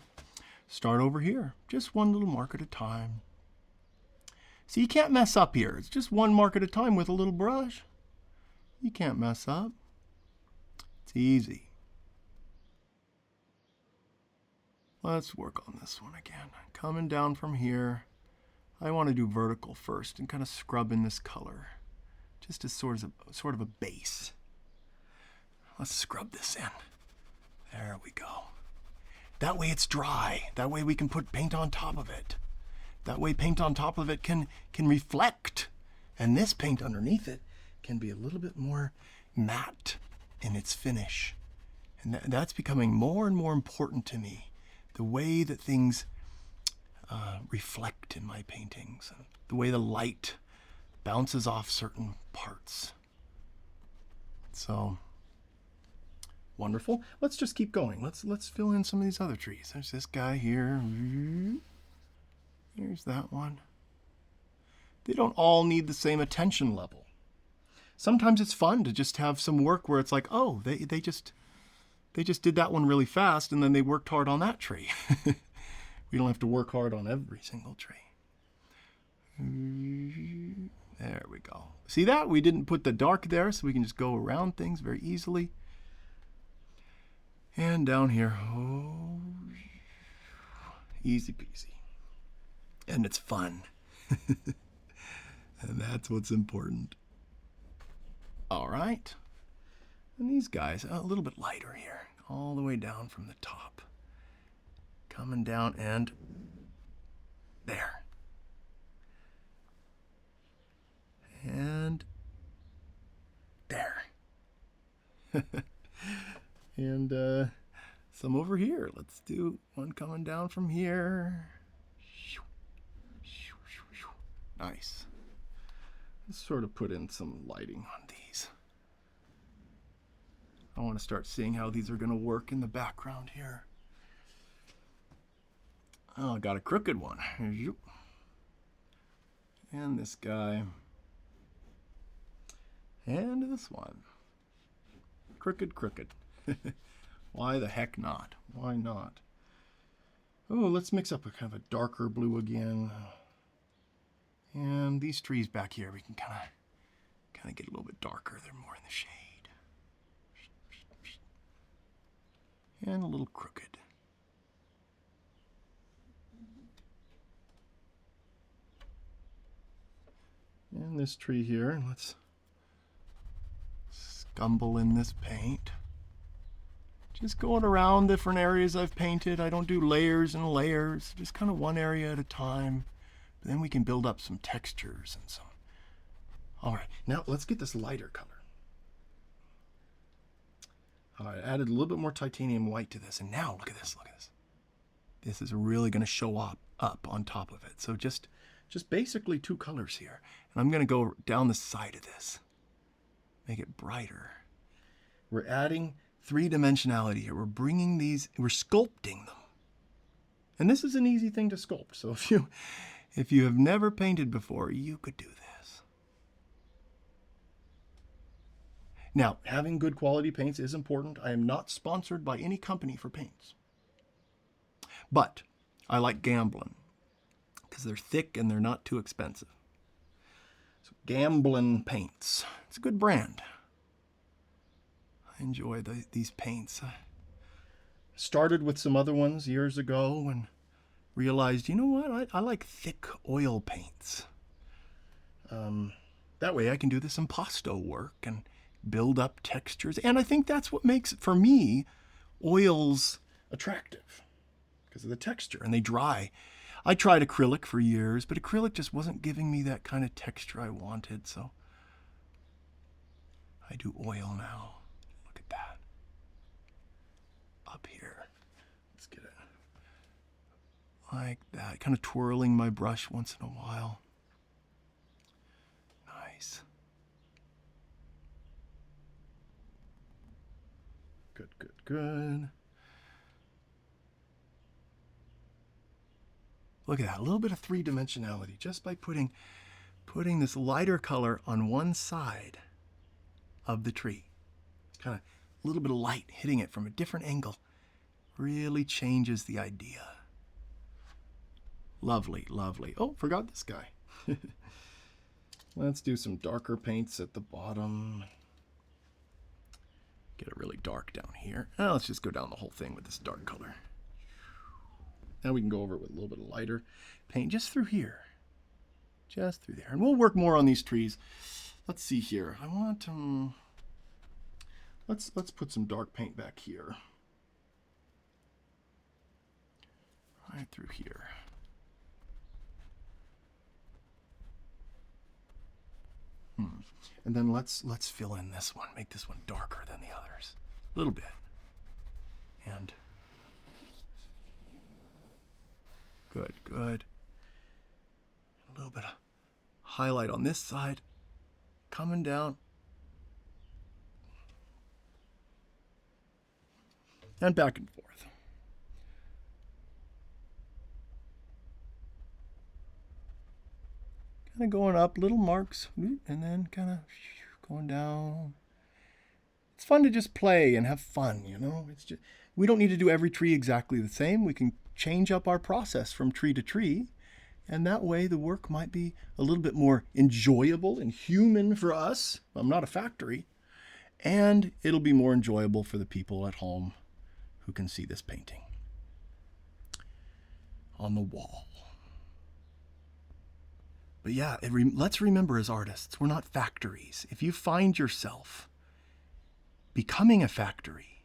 Speaker 1: start over here. Just one little mark at a time. See, you can't mess up here. It's just one mark at a time with a little brush. You can't mess up. It's easy. Let's work on this one again. Coming down from here. I want to do vertical first and kind of scrub in this color. Just as sort of a base. Let's scrub this in. There we go. That way it's dry. That way we can put paint on top of it. That way paint on top of it can reflect. And this paint underneath it can be a little bit more matte in its finish. And that's becoming more and more important to me. The way that things reflect in my paintings. The way the light bounces off certain parts. So, wonderful. Let's just keep going. Let's fill in some of these other trees. There's this guy here. Here's that one. They don't all need the same attention level. Sometimes it's fun to just have some work where it's like, oh, they just did that one really fast and then they worked hard on that tree. We don't have to work hard on every single tree. There we go. See that? We didn't put the dark there, so we can just go around things very easily. And down here, oh, easy peasy. And it's fun. And that's what's important. All right. And these guys, a little bit lighter here, all the way down from the top. Coming down and there. And there. And some over here. Let's do one coming down from here. Nice. Let's sort of put in some lighting on these. I want to start seeing how these are going to work in the background here. Oh, I got a crooked one. And this guy. And this one. Crooked, crooked. Why the heck not? Why not? Oh, let's mix up a kind of a darker blue again. And these trees back here, we can kind of get a little bit darker. They're more in the shade. And a little crooked. And this tree here, let's scumble in this paint. Just going around different areas I've painted. I don't do layers and layers, just kind of one area at a time. But then we can build up some textures and some. All right, now let's get this lighter color. I added a little bit more titanium white to this, and now look at this, look at this. This is really going to show up on top of it. So just basically two colors here. And I'm going to go down the side of this, make it brighter. We're adding three-dimensionality here. We're bringing these, we're sculpting them. And this is an easy thing to sculpt. So if you have never painted before, you could do this. Now, having good quality paints is important. I am not sponsored by any company for paints. But I like Gamblin because they're thick and they're not too expensive. So Gamblin paints. It's a good brand. I enjoy these paints. I started with some other ones years ago and realized, you know what, I like thick oil paints. That way I can do this impasto work and build up textures. And I think that's what makes, for me, oils attractive, because of the texture, and they dry. I tried acrylic for years, but acrylic just wasn't giving me that kind of texture I wanted, so I do oil now. Look at that. Up here. Let's get it like that, kind of twirling my brush once in a while. Nice. Good, good, good. Look at that, a little bit of three-dimensionality just by putting this lighter color on one side of the tree. Kind of a little bit of light hitting it from a different angle really changes the idea. Lovely, lovely. Oh, forgot this guy. Let's do some darker paints at the bottom. Get it really dark down here. Now let's just go down the whole thing with this dark color. Now we can go over it with a little bit of lighter paint just through here. Just through there. And we'll work more on these trees. Let's see here. I want let's put some dark paint back here. Right through here. And then let's fill in this one. Make this one darker than the others. A little bit. And good, good. A little bit of highlight on this side. Coming down. And back and forth. Kind of going up, little marks, and then kind of going down. It's fun to just play and have fun, you know. It's just, we don't need to do every tree exactly the same. We can change up our process from tree to tree, and that way the work might be a little bit more enjoyable and human for us. I'm not a factory. And it'll be more enjoyable for the people at home who can see this painting on the wall. But yeah, let's remember as artists, we're not factories. If you find yourself becoming a factory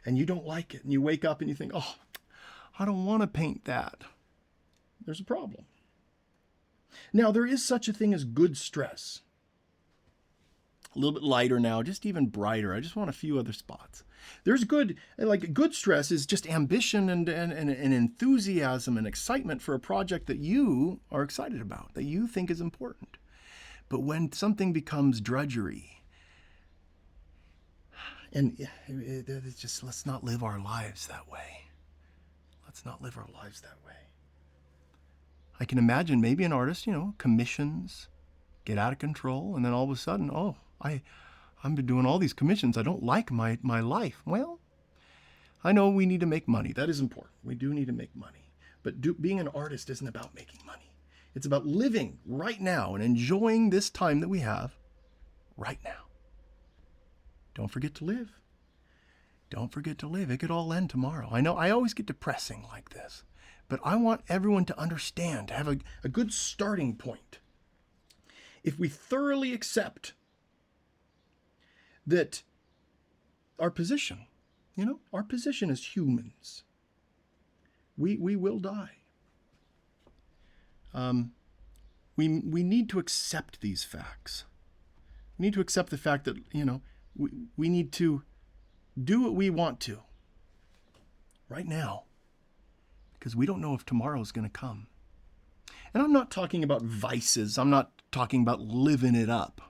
Speaker 1: and you don't like it and you wake up and you think, oh, I don't want to paint that, there's a problem. Now, there is such a thing as good stress. A little bit lighter now, just even brighter. I just want a few other spots. There's good, like good stress is just ambition and enthusiasm and excitement for a project that you are excited about, that you think is important. But when something becomes drudgery, and it's just, let's not live our lives that way. Let's not live our lives that way. I can imagine maybe an artist, commissions get out of control, and then all of a sudden, I've been doing all these commissions. I don't like my life. Well, I know we need to make money. That is important. We do need to make money. But being an artist isn't about making money. It's about living right now and enjoying this time that we have right now. Don't forget to live. Don't forget to live. It could all end tomorrow. I know I always get depressing like this, but I want everyone to understand, to have a good starting point. If we thoroughly accept that our position as humans, we will die. We need to accept these facts. We need to accept the fact that, we need to do what we want to right now, because we don't know if tomorrow is going to come. And I'm not talking about vices. I'm not talking about living it up.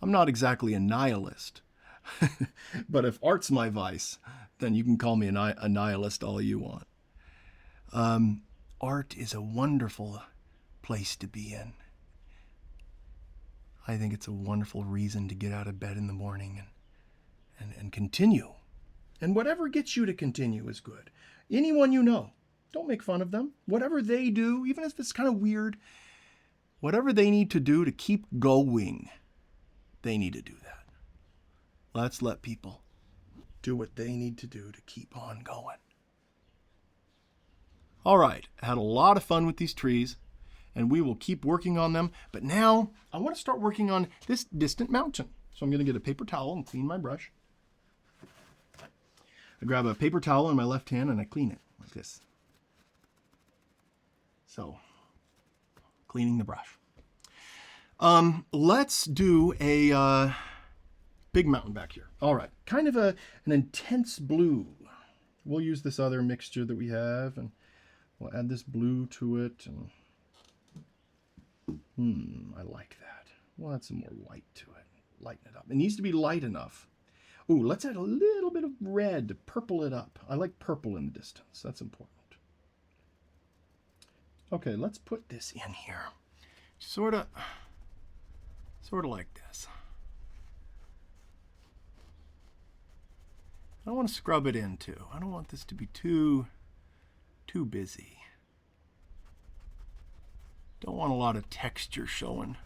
Speaker 1: I'm not exactly a nihilist. But if art's my vice, then you can call me a nihilist all you want. Art is a wonderful place to be in. I think it's a wonderful reason to get out of bed in the morning and continue. And whatever gets you to continue is good. Anyone you know, don't make fun of them. Whatever they do, even if it's kind of weird, whatever they need to do to keep going, they need to do that. Let's let people do what they need to do to keep on going. All right, I had a lot of fun with these trees, and we will keep working on them. But now I want to start working on this distant mountain. So I'm going to get a paper towel and clean my brush. I grab a paper towel in my left hand and I clean it like this. So, cleaning the brush. Let's do a big mountain back here. All right, kind of an intense blue. We'll use this other mixture that we have, and we'll add this blue to it. And I like that. We'll add some more white to it. Lighten it up. It needs to be light enough. Ooh, let's add a little bit of red to purple it up. I like purple in the distance. That's important. Okay, let's put this in here. Sort of like this. I don't want to scrub it in too. I don't want this to be too busy. Don't want a lot of texture showing.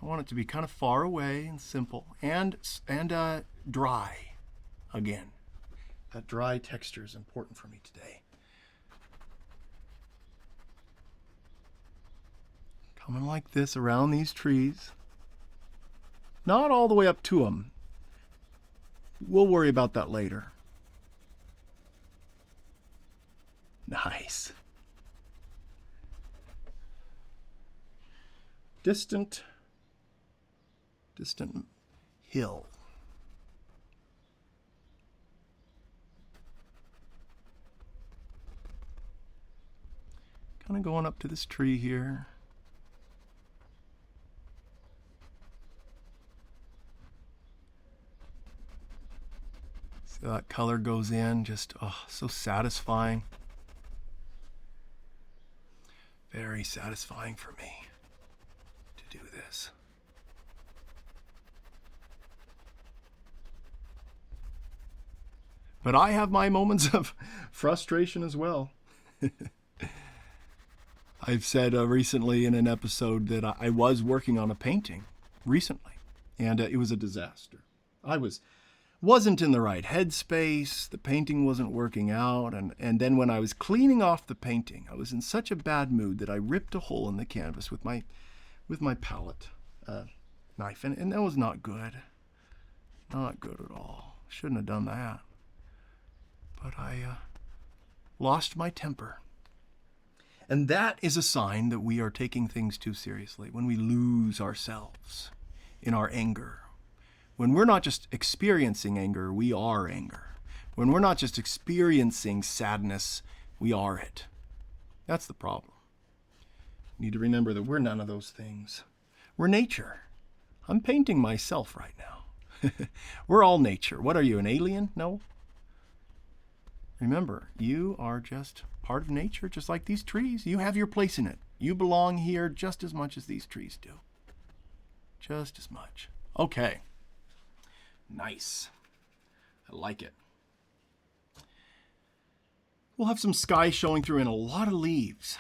Speaker 1: I want it to be kind of far away and simple and dry again. That dry texture is important for me today. Coming like this around these trees. Not all the way up to them. We'll worry about that later. Nice. Distant hill. Kind of going up to this tree here. See how that color goes in, just so satisfying. Very satisfying for me to do this. But I have my moments of frustration as well. I've said recently in an episode that I was working on a painting recently, and it was a disaster. I wasn't in the right headspace. The painting wasn't working out, and then when I was cleaning off the painting, I was in such a bad mood that I ripped a hole in the canvas with my palette knife, and that was not good. Not good at all. Shouldn't have done that. But I lost my temper. And that is a sign that we are taking things too seriously, when we lose ourselves in our anger, When we're not just experiencing anger, we are anger. When we're not just experiencing sadness, we are it. That's the problem. We need to remember that we're none of those things. We're nature. I'm painting myself right now. We're all nature. What are you, an alien? No. Remember, you are just part of nature, just like these trees. You have your place in it. You belong here just as much as these trees do. Just as much. Okay. Nice. I like it. We'll have some sky showing through and a lot of leaves.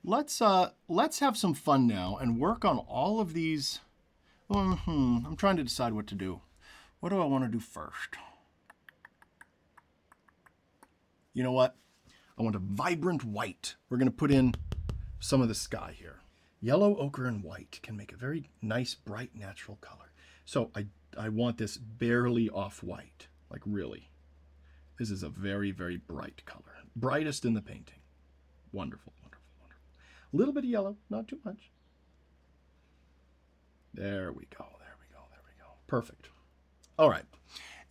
Speaker 1: Let's have some fun now and work on all of these. I'm trying to decide what to do. What do I want to do first? You know what? I want a vibrant white. We're going to put in some of the sky here. Yellow, ochre, and white can make a very nice, bright, natural color. So I want this barely off-white, like really. This is a very, very bright color. Brightest in the painting. Wonderful, wonderful, wonderful. A little bit of yellow, not too much. There we go, there we go, there we go. Perfect. All right.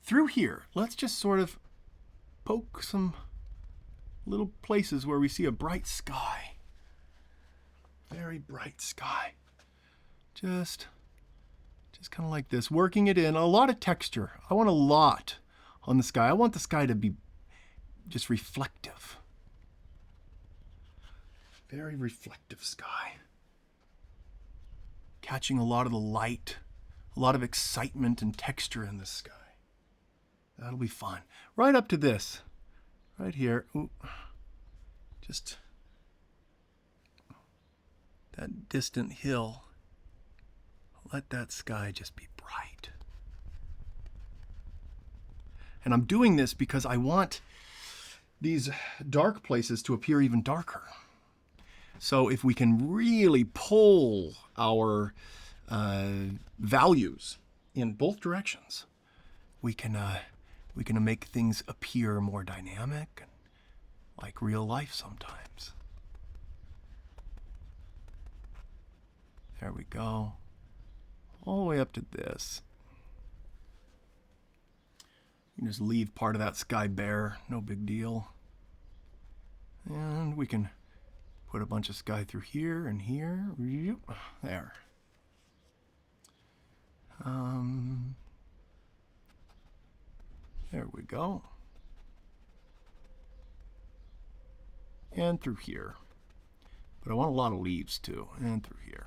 Speaker 1: Through here, let's just sort of poke some little places where we see a bright sky. Very bright sky. Just kind of like this, working it in. A lot of texture. I want a lot on the sky. I want the sky to be just reflective. Very reflective sky. Catching a lot of the light, a lot of excitement and texture in the sky. That'll be fun. Right up to this, right here. Ooh. Just that distant hill. Let that sky just be bright. And I'm doing this because I want these dark places to appear even darker. So if we can really pull our values in both directions, we can make things appear more dynamic and like real life sometimes. There we go. All the way up to this. You can just leave part of that sky bare, no big deal. And we can put a bunch of sky through here and here. There. There we go. And through here. But I want a lot of leaves too, and through here.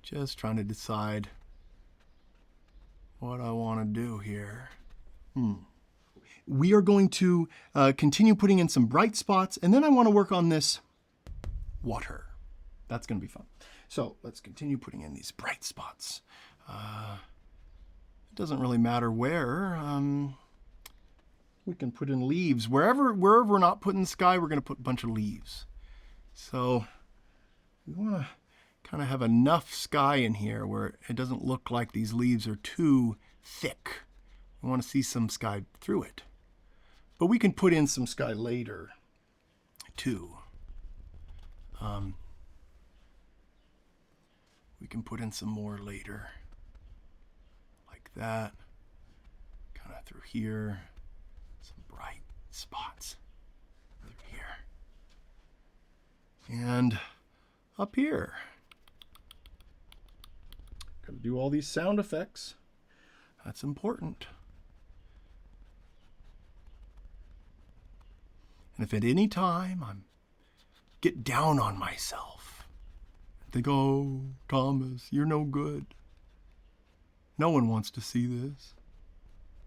Speaker 1: Just trying to decide what I want to do here. We are going to continue putting in some bright spots, and then I want to work on this water. That's going to be fun. So let's continue putting in these bright spots. It doesn't really matter where. We can put in leaves. Wherever we're not putting sky, we're going to put a bunch of leaves. So we want to kind of have enough sky in here where it doesn't look like these leaves are too thick. We want to see some sky through it. But we can put in some sky later, too. We can put in some more later, like that. Kind of through here. Some bright spots through here. And up here. Got to do all these sound effects. That's important. And if at any time I get down on myself, think, oh, Thomas, you're no good. No one wants to see this.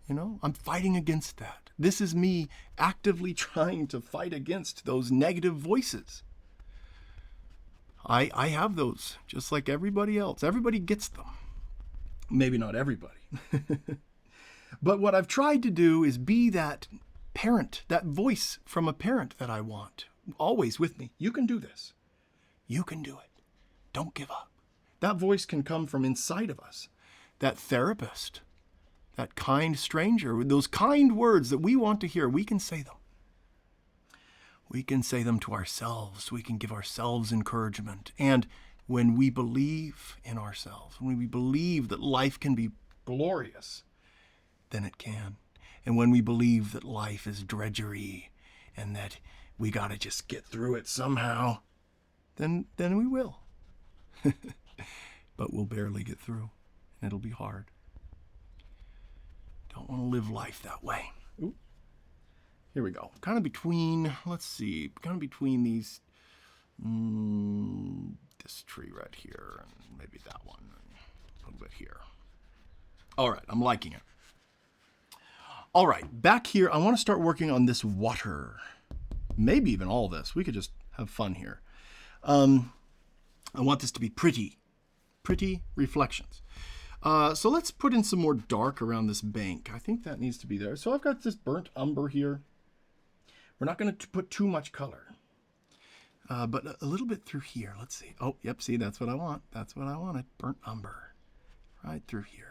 Speaker 1: You know, I'm fighting against that. This is me actively trying to fight against those negative voices. I have those, just like everybody else. Everybody gets them. Maybe not everybody. But what I've tried to do is be that parent, that voice from a parent that I want, always with me. You can do this. You can do it. Don't give up. That voice can come from inside of us. That therapist, that kind stranger, those kind words that we want to hear, we can say them. We can say them to ourselves. We can give ourselves encouragement. And when we believe in ourselves, when we believe that life can be glorious, then it can. And when we believe that life is drudgery and that we got to just get through it somehow, then we will. But we'll barely get through, and it'll be hard. Don't want to live life that way. Ooh. Here we go. Kind of between, let's see, kind of between these, this tree right here, and maybe that one, and a little bit here. All right, I'm liking it. All right, back here, I want to start working on this water. Maybe even all this. We could just have fun here. I want this to be pretty reflections. So let's put in some more dark around this bank. I think that needs to be there. So I've got this burnt umber here. We're not going to put too much color, but a little bit through here. Let's see. Oh, yep, see, that's what I want. That's what I wanted. Burnt umber right through here.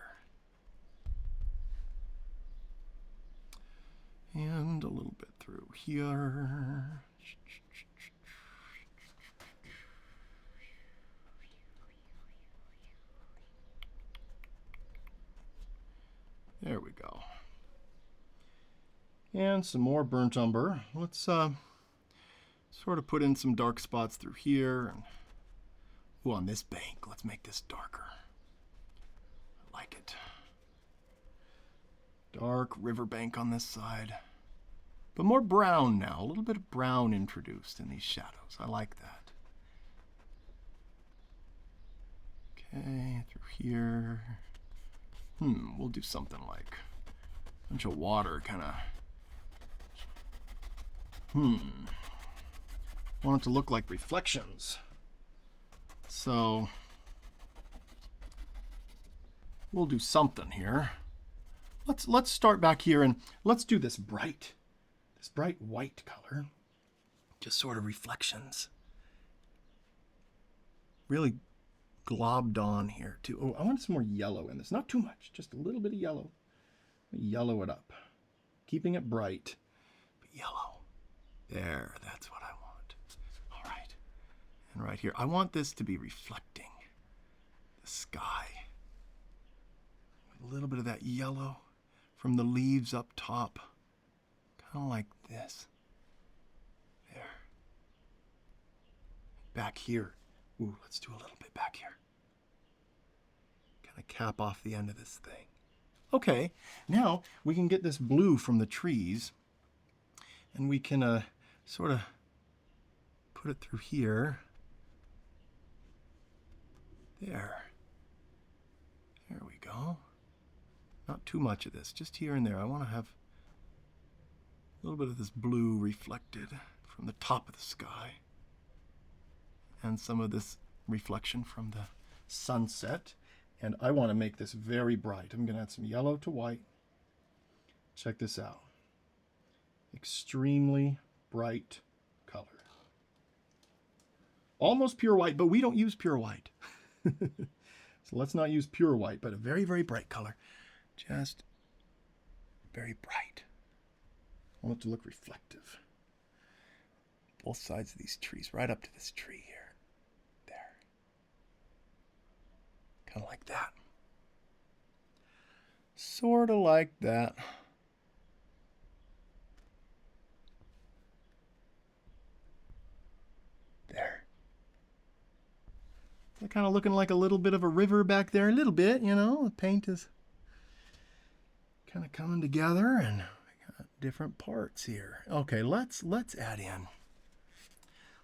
Speaker 1: And a little bit through here. There we go. And some more burnt umber. Let's sort of put in some dark spots through here. And ooh, on this bank, let's make this darker. I like it. Dark riverbank on this side. But more brown now. A little bit of brown introduced in these shadows. I like that. Okay, through here. We'll do something like a bunch of water, kind of. Want it to look like reflections. So we'll do something here. Let's start back here and let's do this bright white color. Just sort of reflections. Really globbed on here too. Oh, I want some more yellow in this. Not too much, just a little bit of yellow. Yellow it up. Keeping it bright, but yellow. There, that's what I want. All right. And right here, I want this to be reflecting the sky. A little bit of that yellow from the leaves up top. Kind of like this. There. Back here. Ooh, let's do a little bit back here. Kind of cap off the end of this thing. Okay, now we can get this blue from the trees and we can sort of put it through here. There. There we go. Not too much of this, just here and there. I want to have a little bit of this blue reflected from the top of the sky. And some of this reflection from the sunset. And I want to make this very bright. I'm going to add some yellow to white. Check this out. Extremely bright color. Almost pure white, but we don't use pure white. So let's not use pure white, but a very, very bright color. Just very bright. I want it to look reflective. Both sides of these trees, right up to this tree here. There. Kind of like that. Sort of like that. There. They're kind of looking like a little bit of a river back there. A little bit, you know. The paint is kind of coming together and we got different parts here. Okay, let's add in.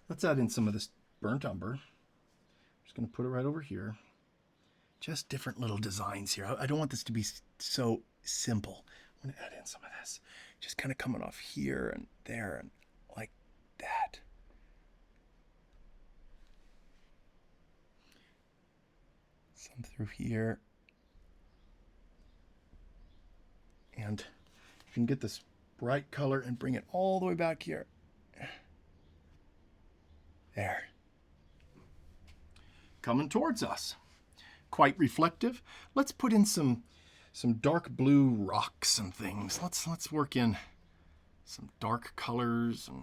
Speaker 1: Let's add in some of this burnt umber. I'm just going to put it right over here. Just different little designs here. I don't want this to be so simple. I'm going to add in some of this. Just kind of coming off here and there and like that. Some through here. And you can get this bright color and bring it all the way back here. There. Coming towards us. Quite reflective. Let's put in some dark blue rocks and things. Let's work in some dark colors and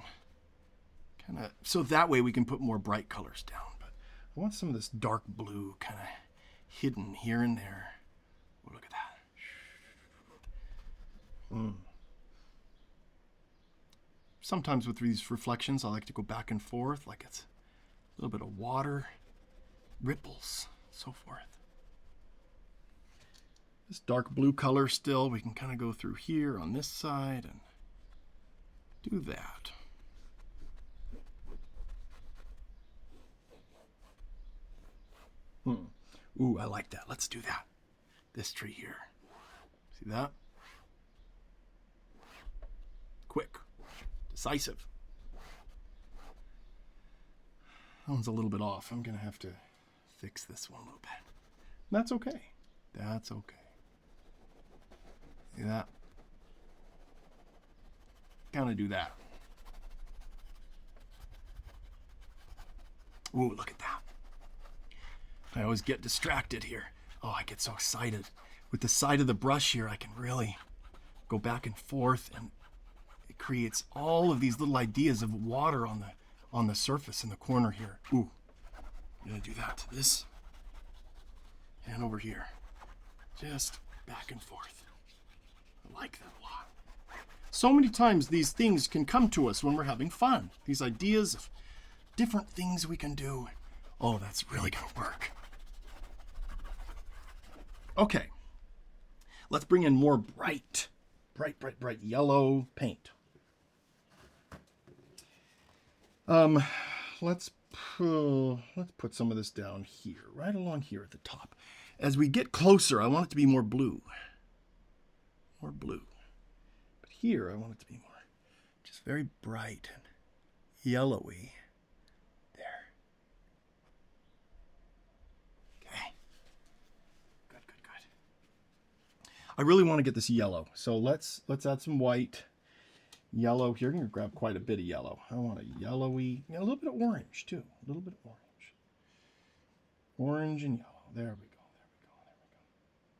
Speaker 1: kind of so that way we can put more bright colors down. But I want some of this dark blue kind of hidden here and there. Oh, look at that. Sometimes with these reflections, I like to go back and forth, like it's a little bit of water, ripples, so forth. This dark blue color still, we can kind of go through here on this side and do that. Ooh, I like that. Let's do that. This tree here. See that? Quick. Decisive. That one's a little bit off. I'm going to have to fix this one a little bit. That's okay. That's okay. See that? Kind of do that. Ooh, look at that. I always get distracted here. Oh, I get so excited. With the side of the brush here, I can really go back and forth, and it creates all of these little ideas of water on the surface in the corner here. Ooh, I'm gonna do that to this and over here. Just back and forth. I like that a lot. So many times these things can come to us when we're having fun. These ideas of different things we can do. Oh, that's really gonna work. Okay, let's bring in more bright yellow paint. Let's put some of this down here, right along here at the top. As we get closer, I want it to be more blue. More blue. But here, I want it to be more just very bright and yellowy. There. Okay. Good. I really want to get this yellow. So let's add some white. Yellow here. I'm going to grab quite a bit of yellow. I want a yellowy, a little bit of orange too. A little bit of orange. Orange and yellow. There we go.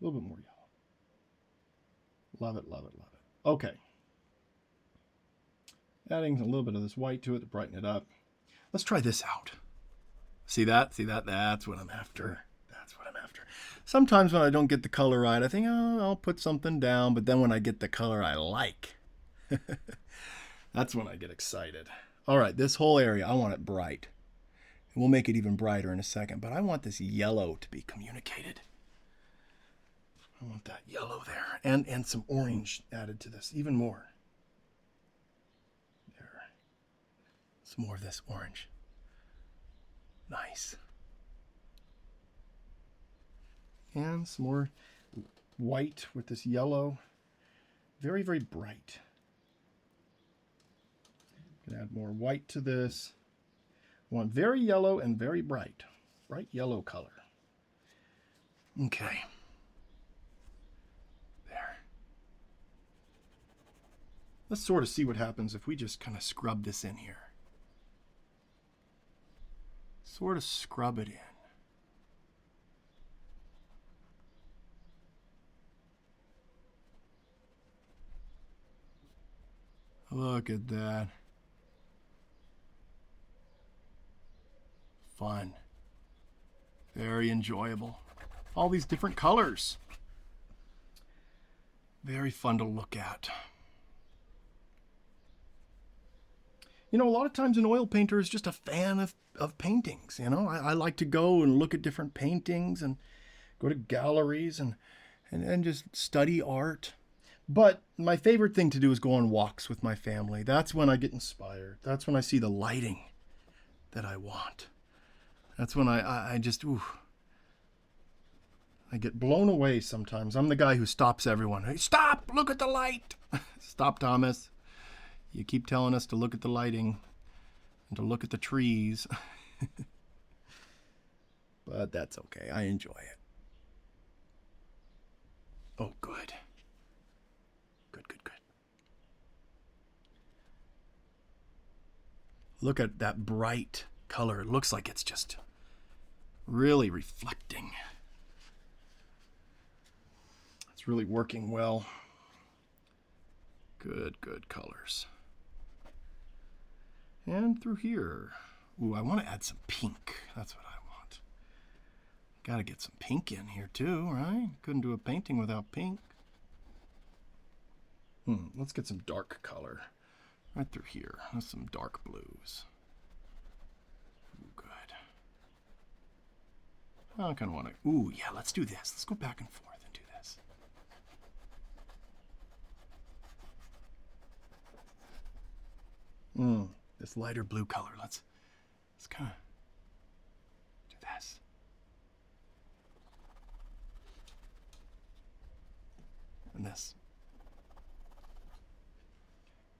Speaker 1: A little bit more yellow. Love it. Okay. Adding a little bit of this white to it to brighten it up. Let's try this out. See that? That's what I'm after. Sometimes when I don't get the color right, I think, oh, I'll put something down. But then when I get the color I like, that's when I get excited. All right, this whole area, I want it bright. And we'll make it even brighter in a second. But I want this yellow to be communicated. I want that yellow there. And some orange added to this, even more. There. Some more of this orange. Nice. And some more white with this yellow. Very, very bright. Gonna add more white to this. I want very yellow and very bright. Bright yellow color. Okay. There. Let's sort of see what happens if we just kind of scrub this in here. Sort of scrub it in. Look at that. Fun. Very enjoyable. All these different colors. Very fun to look at. You know, a lot of times an oil painter is just a fan of paintings. You know, I like to go and look at different paintings and go to galleries and just study art. But my favorite thing to do is go on walks with my family. That's when I get inspired. That's when I see the lighting that I want. That's when I just, I get blown away sometimes. I'm the guy who stops everyone. Hey, stop! Look at the light! Stop, Thomas. You keep telling us to look at the lighting and to look at the trees. But that's okay. I enjoy it. Oh, good. Good. Look at that bright color. It looks like it's just really reflecting. It's really working well. Good colors. And through here. Ooh, I want to add some pink. That's what I want. Got to get some pink in here too, right? Couldn't do a painting without pink. Let's get some dark color right through here. That's some dark blues. Ooh, good. I kind of want to, ooh, yeah, let's do this. Let's go back and forth and do this. This lighter blue color. Let's kind of do this. And this.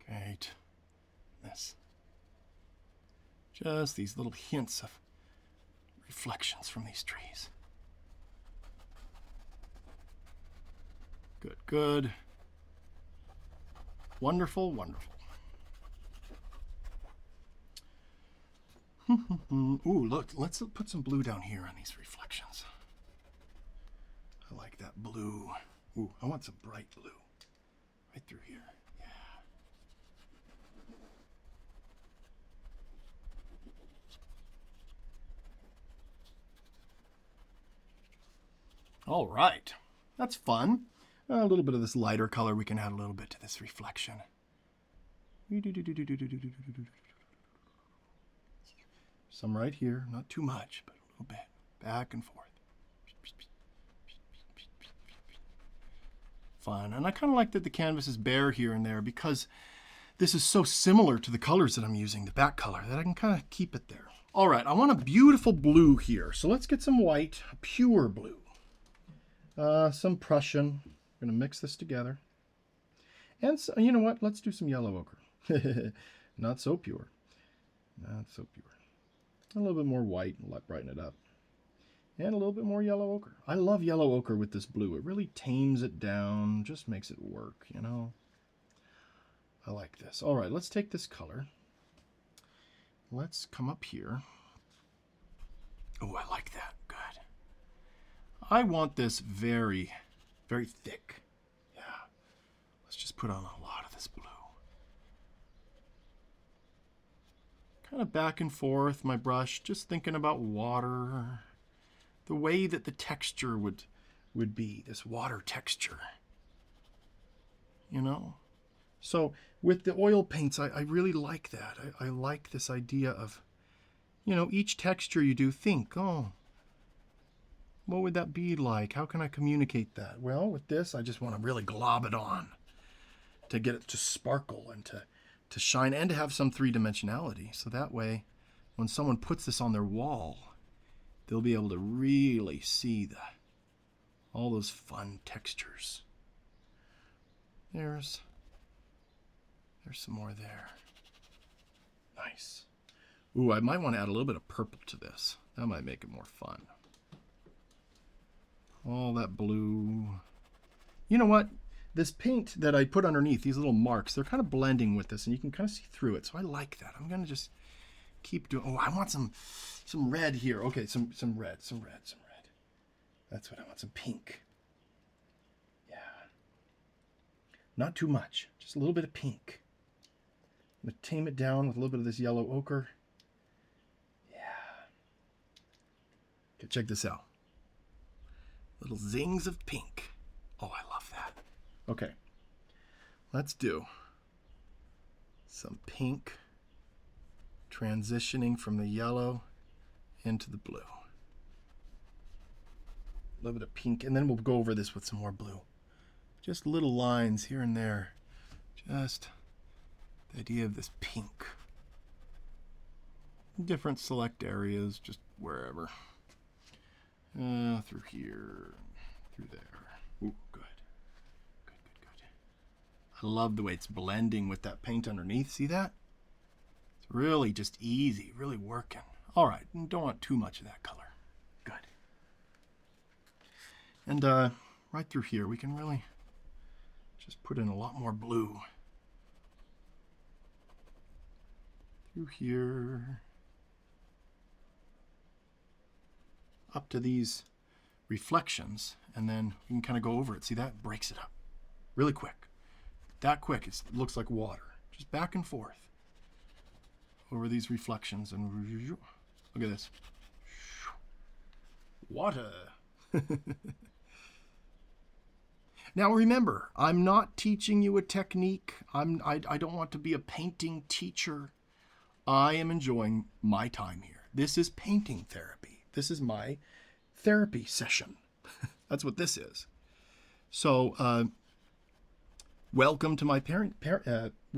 Speaker 1: Great. This. Just these little hints of reflections from these trees. Good, good. Wonderful, wonderful. Ooh, look, let's put some blue down here on these reflections. I like that blue. Ooh, I want some bright blue right through here. Yeah. All right, that's fun. A little bit of this lighter color, we can add a little bit to this reflection. Some right here, not too much, but a little bit. Back and forth. Fun. And I kind of like that the canvas is bare here and there because this is so similar to the colors that I'm using, the back color, that I can kind of keep it there. All right, I want a beautiful blue here. So let's get some white, a pure blue. Some Prussian. I'm going to mix this together. And so, you know what? Let's do some yellow ochre. Not so pure. Not so pure. A little bit more white and let brighten it up. And a little bit more yellow ochre. I love yellow ochre with this blue. It really tames it down, just makes it work, you know. I like this. All right, let's take this color. Let's come up here. Oh, I like that. Good. I want this very, very thick. Yeah. Let's just put on a lot of this blue. Kind of back and forth my brush, just thinking about water. The way that the texture would be, this water texture. You know? So with the oil paints, I really like that. I like this idea of, you know, each texture you do, think, oh, what would that be like? How can I communicate that? Well, with this, I just want to really glob it on to get it to sparkle and to shine and to have some three-dimensionality. So that way, when someone puts this on their wall, they'll be able to really see all those fun textures. There's some more there. Nice. Ooh, I might want to add a little bit of purple to this. That might make it more fun. All that blue. You know what? This paint that I put underneath, these little marks, they're kind of blending with this, and you can kind of see through it. So I like that. I'm going to just keep doing. Oh, I want some red here. Okay, some red. That's what I want, some pink. Yeah. Not too much, just a little bit of pink. I'm going to tame it down with a little bit of this yellow ochre. Yeah. Okay, check this out. Little zings of pink. Oh, I love that. Okay, let's do some pink transitioning from the yellow into the blue. A little bit of pink, and then we'll go over this with some more blue. Just little lines here and there. Just the idea of this pink. Different select areas, just wherever. Through here, through there. Ooh, good. I love the way it's blending with that paint underneath. See that? It's really just easy, really working. All right, don't want too much of that color. Good. And right through here, we can really just put in a lot more blue. Through here. Up to these reflections, and then we can kind of go over it. See, that breaks it up really quick. That quick, it looks like water. Just back and forth over these reflections, and look at this. Water. Now remember, I'm not teaching you a technique. I don't want to be a painting teacher. I am enjoying my time here. This is painting therapy. This is my therapy session. That's what this is. So welcome to my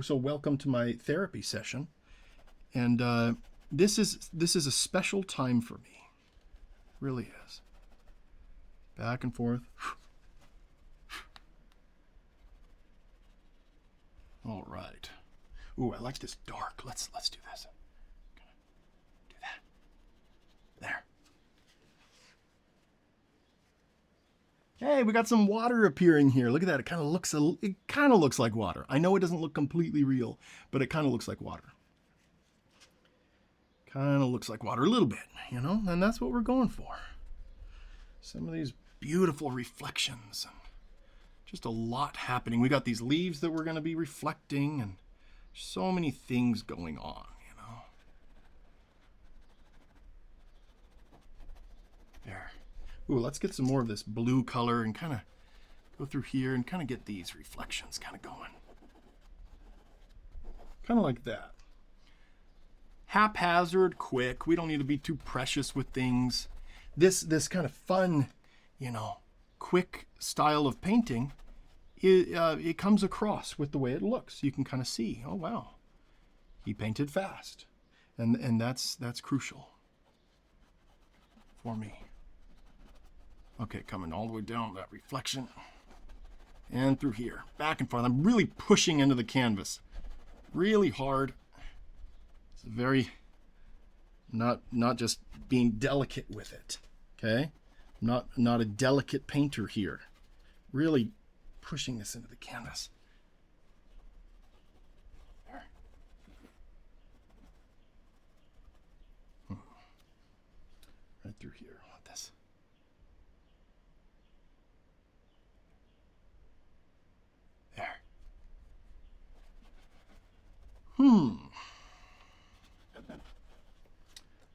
Speaker 1: welcome to my therapy session. And this is a special time for me. It really is. Back and forth. All right. Ooh, I like this dark. Let's do this. Do that. There. Hey, we got some water appearing here. Look at that. It kind of looks like water. I know it doesn't look completely real, but it kind of looks like water. Kind of looks like water a little bit, you know, and that's what we're going for. Some of these beautiful reflections and just a lot happening. We got these leaves that we're going to be reflecting and so many things going on, you know. There. Ooh, let's get some more of this blue color and kind of go through here and kind of get these reflections kind of going. Kind of like that. Haphazard, quick. We don't need to be too precious with things. This kind of fun, you know, quick style of painting, it comes across with the way it looks. You can kind of see, oh wow, he painted fast, and that's crucial for me. Okay, coming all the way down that reflection and through here, back and forth. I'm really pushing into the canvas, really hard. It's very not just being delicate with it. Okay, not a delicate painter here. Really pushing this into the canvas. There. Right through here. I want this. There.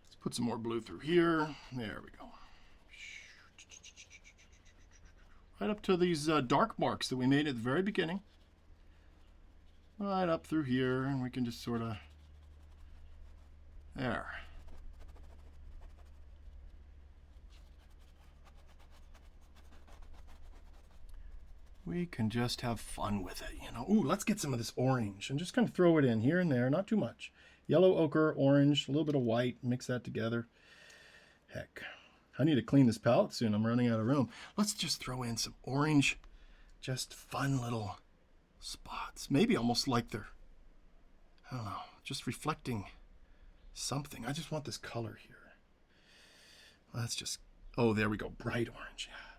Speaker 1: Let's put some more blue through here. There we go. Right up to these dark marks that we made at the very beginning. Right up through here, and we can just sort of, there. We can just have fun with it, you know. Ooh, let's get some of this orange and just kind of throw it in here and there, not too much. Yellow, ochre, orange, a little bit of white, mix that together. Heck. I need to clean this palette soon. I'm running out of room. Let's just throw in some orange, just fun little spots. Maybe almost like they're, I don't know, just reflecting something. I just want this color here. Let's just, oh, there we go. Bright orange. Yeah.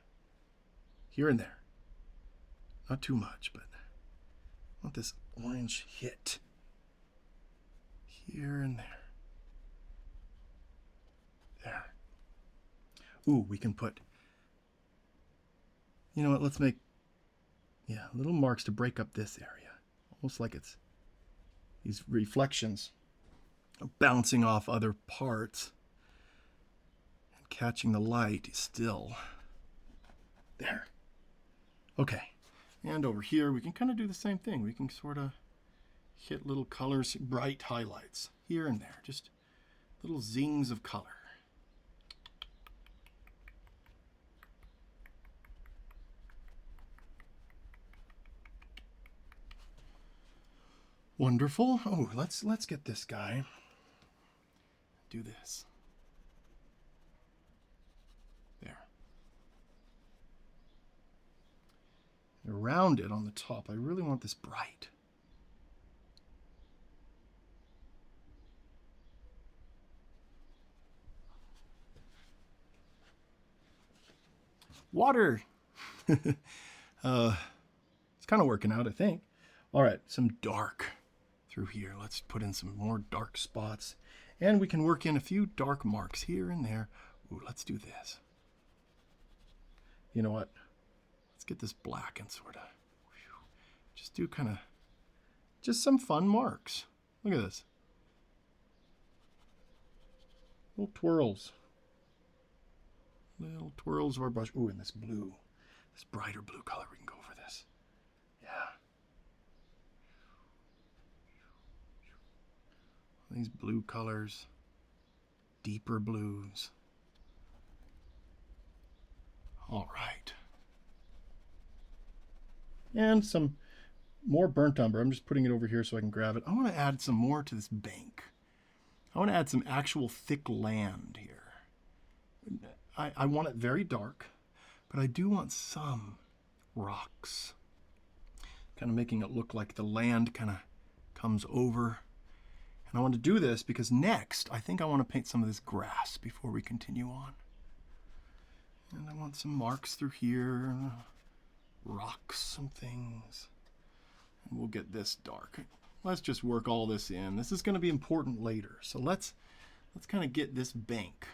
Speaker 1: Here and there. Not too much, but I want this orange hit. Here and there. There. Ooh, we can put, you know what, let's make, yeah, little marks to break up this area. Almost like it's these reflections bouncing off other parts and catching the light still. There. Okay. And over here, we can kind of do the same thing. We can sort of hit little colors, bright highlights here and there. Just little zings of color. Wonderful. Oh, let's get this guy. Do this. There. And around it on the top, I really want this bright. Water. It's kind of working out, I think. All right, some dark through here. Let's put in some more dark spots. And we can work in a few dark marks here and there. Ooh, let's do this. You know what? Let's get this black and sort of just do kind of just some fun marks. Look at this. Little twirls. Little twirls of our brush. Ooh, and this blue, this brighter blue color, we can go for this. Yeah. These blue colors, deeper blues. All right. And some more burnt umber. I'm just putting it over here so I can grab it. I want to add some more to this bank. I want to add some actual thick land here. I want it very dark, but I do want some rocks. Kind of making it look like the land kind of comes over. And I want to do this because next, I think I want to paint some of this grass before we continue on. And I want some marks through here, rocks, some things. And we'll get this dark. Let's just work all this in. This is going to be important later. So let's kind of get this bank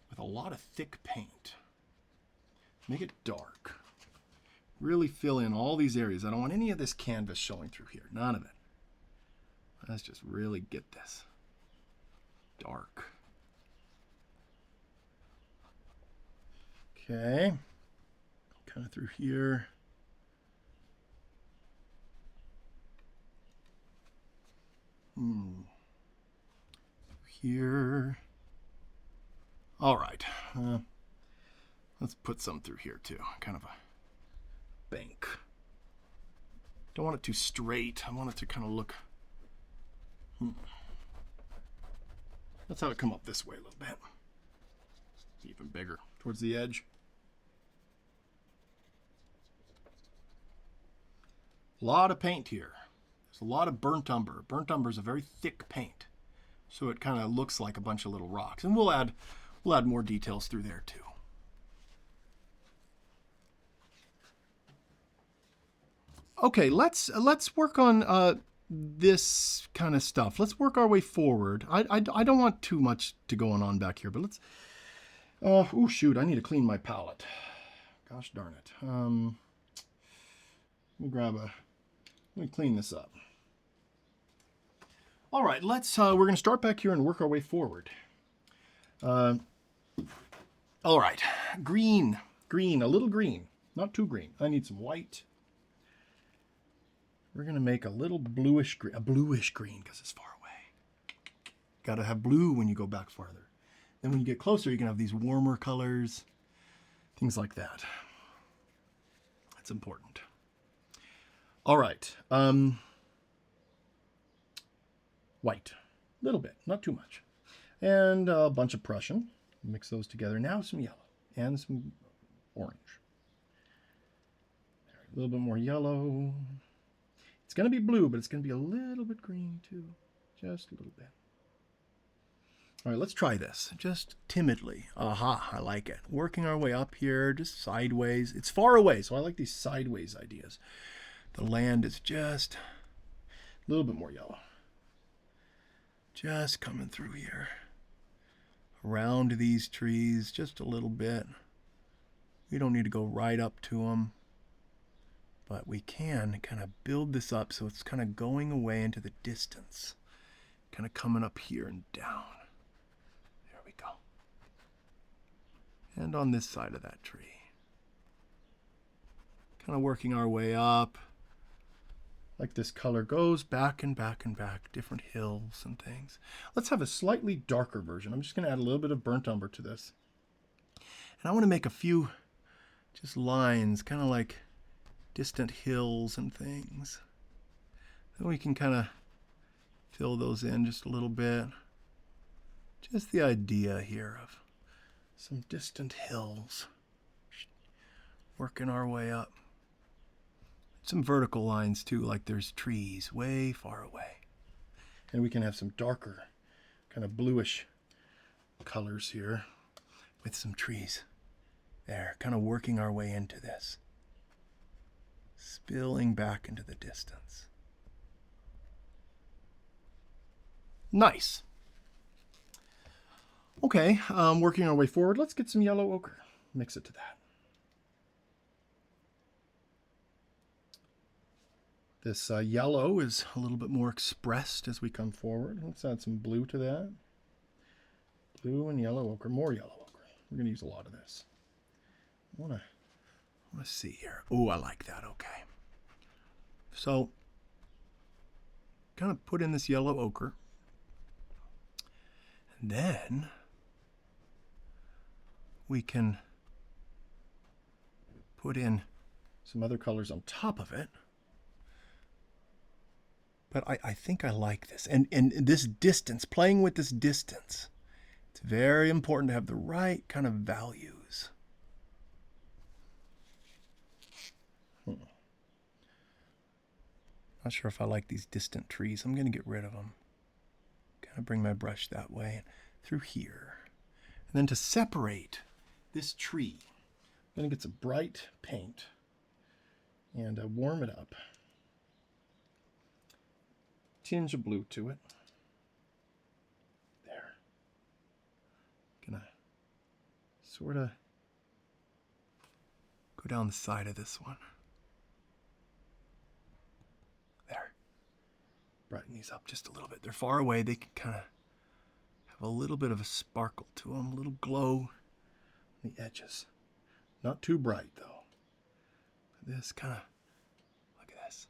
Speaker 1: with a lot of thick paint. Make it dark. Really fill in all these areas. I don't want any of this canvas showing through here. None of it. Let's just really get this dark. Okay. Kind of through here. Here. All right. Let's put some through here too. Kind of a bank. Don't want it too straight. I want it to kind of look. Let's have it come up this way a little bit. Even bigger towards the edge. A lot of paint here. There's a lot of burnt umber. Burnt umber is a very thick paint, so it kind of looks like a bunch of little rocks. And we'll add more details through there too. Okay, let's work on this kind of stuff. Let's work our way forward. I don't want too much to go on back here, but let's. Oh shoot! I need to clean my palette. Gosh darn it. Let me clean this up. All right, let's. We're going to start back here and work our way forward. All right, green, a little green, not too green. I need some white. We're going to make a little bluish green, because it's far away. Got to have blue when you go back farther. Then when you get closer, you can have these warmer colors, things like that. That's important. All right. White, a little bit, not too much. And a bunch of Prussian. Mix those together. Now some yellow and some orange. A little bit more yellow. It's going to be blue, but it's going to be a little bit green too. Just a little bit. All right, let's try this. Just timidly. Aha, I like it. Working our way up here, just sideways. It's far away, so I like these sideways ideas. The land is just a little bit more yellow. Just coming through here. Around these trees, just a little bit. We don't need to go right up to them. But we can kind of build this up so it's kind of going away into the distance. Kind of coming up here and down. There we go. And on this side of that tree. Kind of working our way up. Like this color goes back and back and back. Different hills and things. Let's have a slightly darker version. I'm just going to add a little bit of burnt umber to this. And I want to make a few just lines, kind of like distant hills and things. Then we can kind of fill those in just a little bit. Just the idea here of some distant hills. Working our way up. Some vertical lines too, like there's trees way far away. And we can have some darker, kind of bluish colors here with some trees. There, kind of working our way into this. Spilling back into the distance. Nice. Okay, working our way forward. Let's get some yellow ochre. Mix it to that. This yellow is a little bit more expressed as we come forward. Let's add some blue to that. Blue and yellow ochre. More yellow ochre. We're going to use a lot of this. I want to see here. Oh, I like that. Okay. So, kind of put in this yellow ochre. And then we can put in some other colors on top of it. But I think I like this. And this distance, playing with this distance, it's very important to have the right kind of values. Not sure if I like these distant trees. I'm going to get rid of them. Kind of bring my brush that way through here. And then to separate this tree, I'm going to get some bright paint and warm it up. Tinge of blue to it. There. Gonna sort of go down the side of this one. There. Brighten these up just a little bit. They're far away. They can kind of have a little bit of a sparkle to them, a little glow on the edges. Not too bright though. But this kind of, look at this.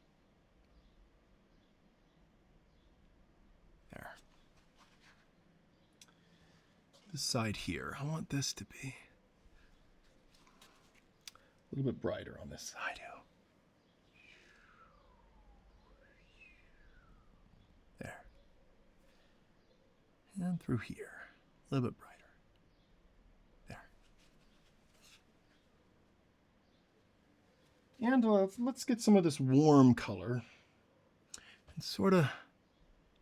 Speaker 1: There. This side here, I want this to be a little bit brighter on this side here. There. And through here, a little bit brighter. There. And let's get some of this warm color and sort of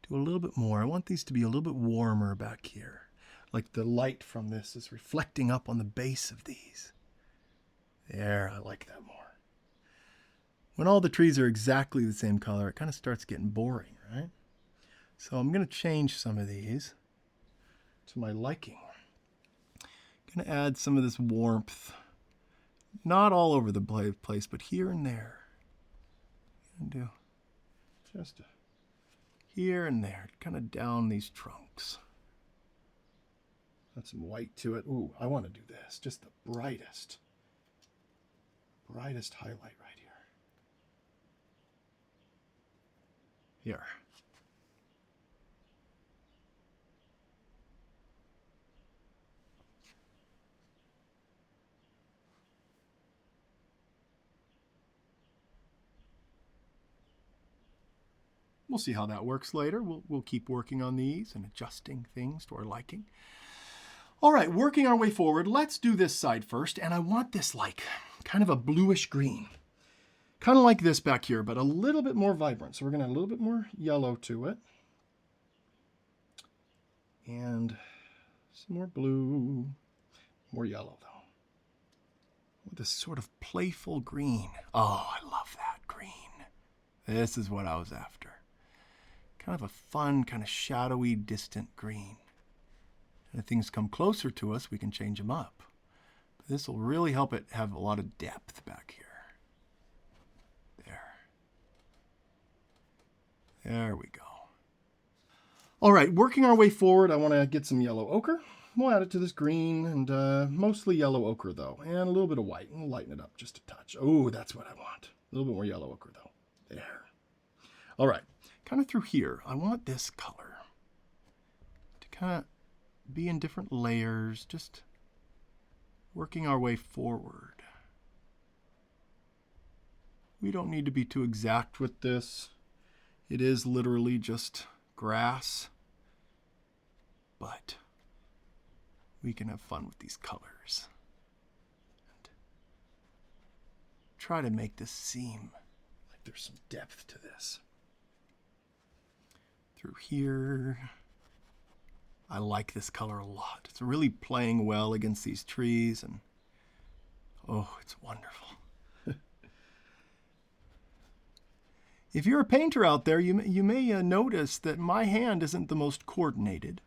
Speaker 1: do a little bit more. I want these to be a little bit warmer back here. Like the light from this is reflecting up on the base of these. There, I like that more. When all the trees are exactly the same color, it kind of starts getting boring, right? So I'm going to change some of these to my liking. I'm going to add some of this warmth. Not all over the place, but here and there. I'm going to do just here and there, kind of down these trunks. Add some white to it. Ooh, I want to do this. Just the brightest highlight right here. Here. We'll see how that works later. We'll keep working on these and adjusting things to our liking. All right, working our way forward, let's do this side first. And I want this like kind of a bluish green. Kind of like this back here, but a little bit more vibrant. So we're going to add a little bit more yellow to it. And some more blue, more yellow though. With this sort of playful green. Oh, I love that green. This is what I was after. Kind of a fun, kind of shadowy, distant green. And if things come closer to us, we can change them up. But this will really help it have a lot of depth back here. There we go. All right, working our way forward, I want to get some yellow ochre. We'll add it to this green, and mostly yellow ochre, though. And a little bit of white, and we'll lighten it up just a touch. Oh, that's what I want. A little bit more yellow ochre, though. There. All right, kind of through here, I want this color to kind of be in different layers, just working our way forward. We don't need to be too exact with this. It is literally just grass, but we can have fun with these colors and try to make this seem like there's some depth to this. Through here, I like this color a lot. It's really playing well against these trees, and oh, it's wonderful. If you're a painter out there, you may notice that my hand isn't the most coordinated.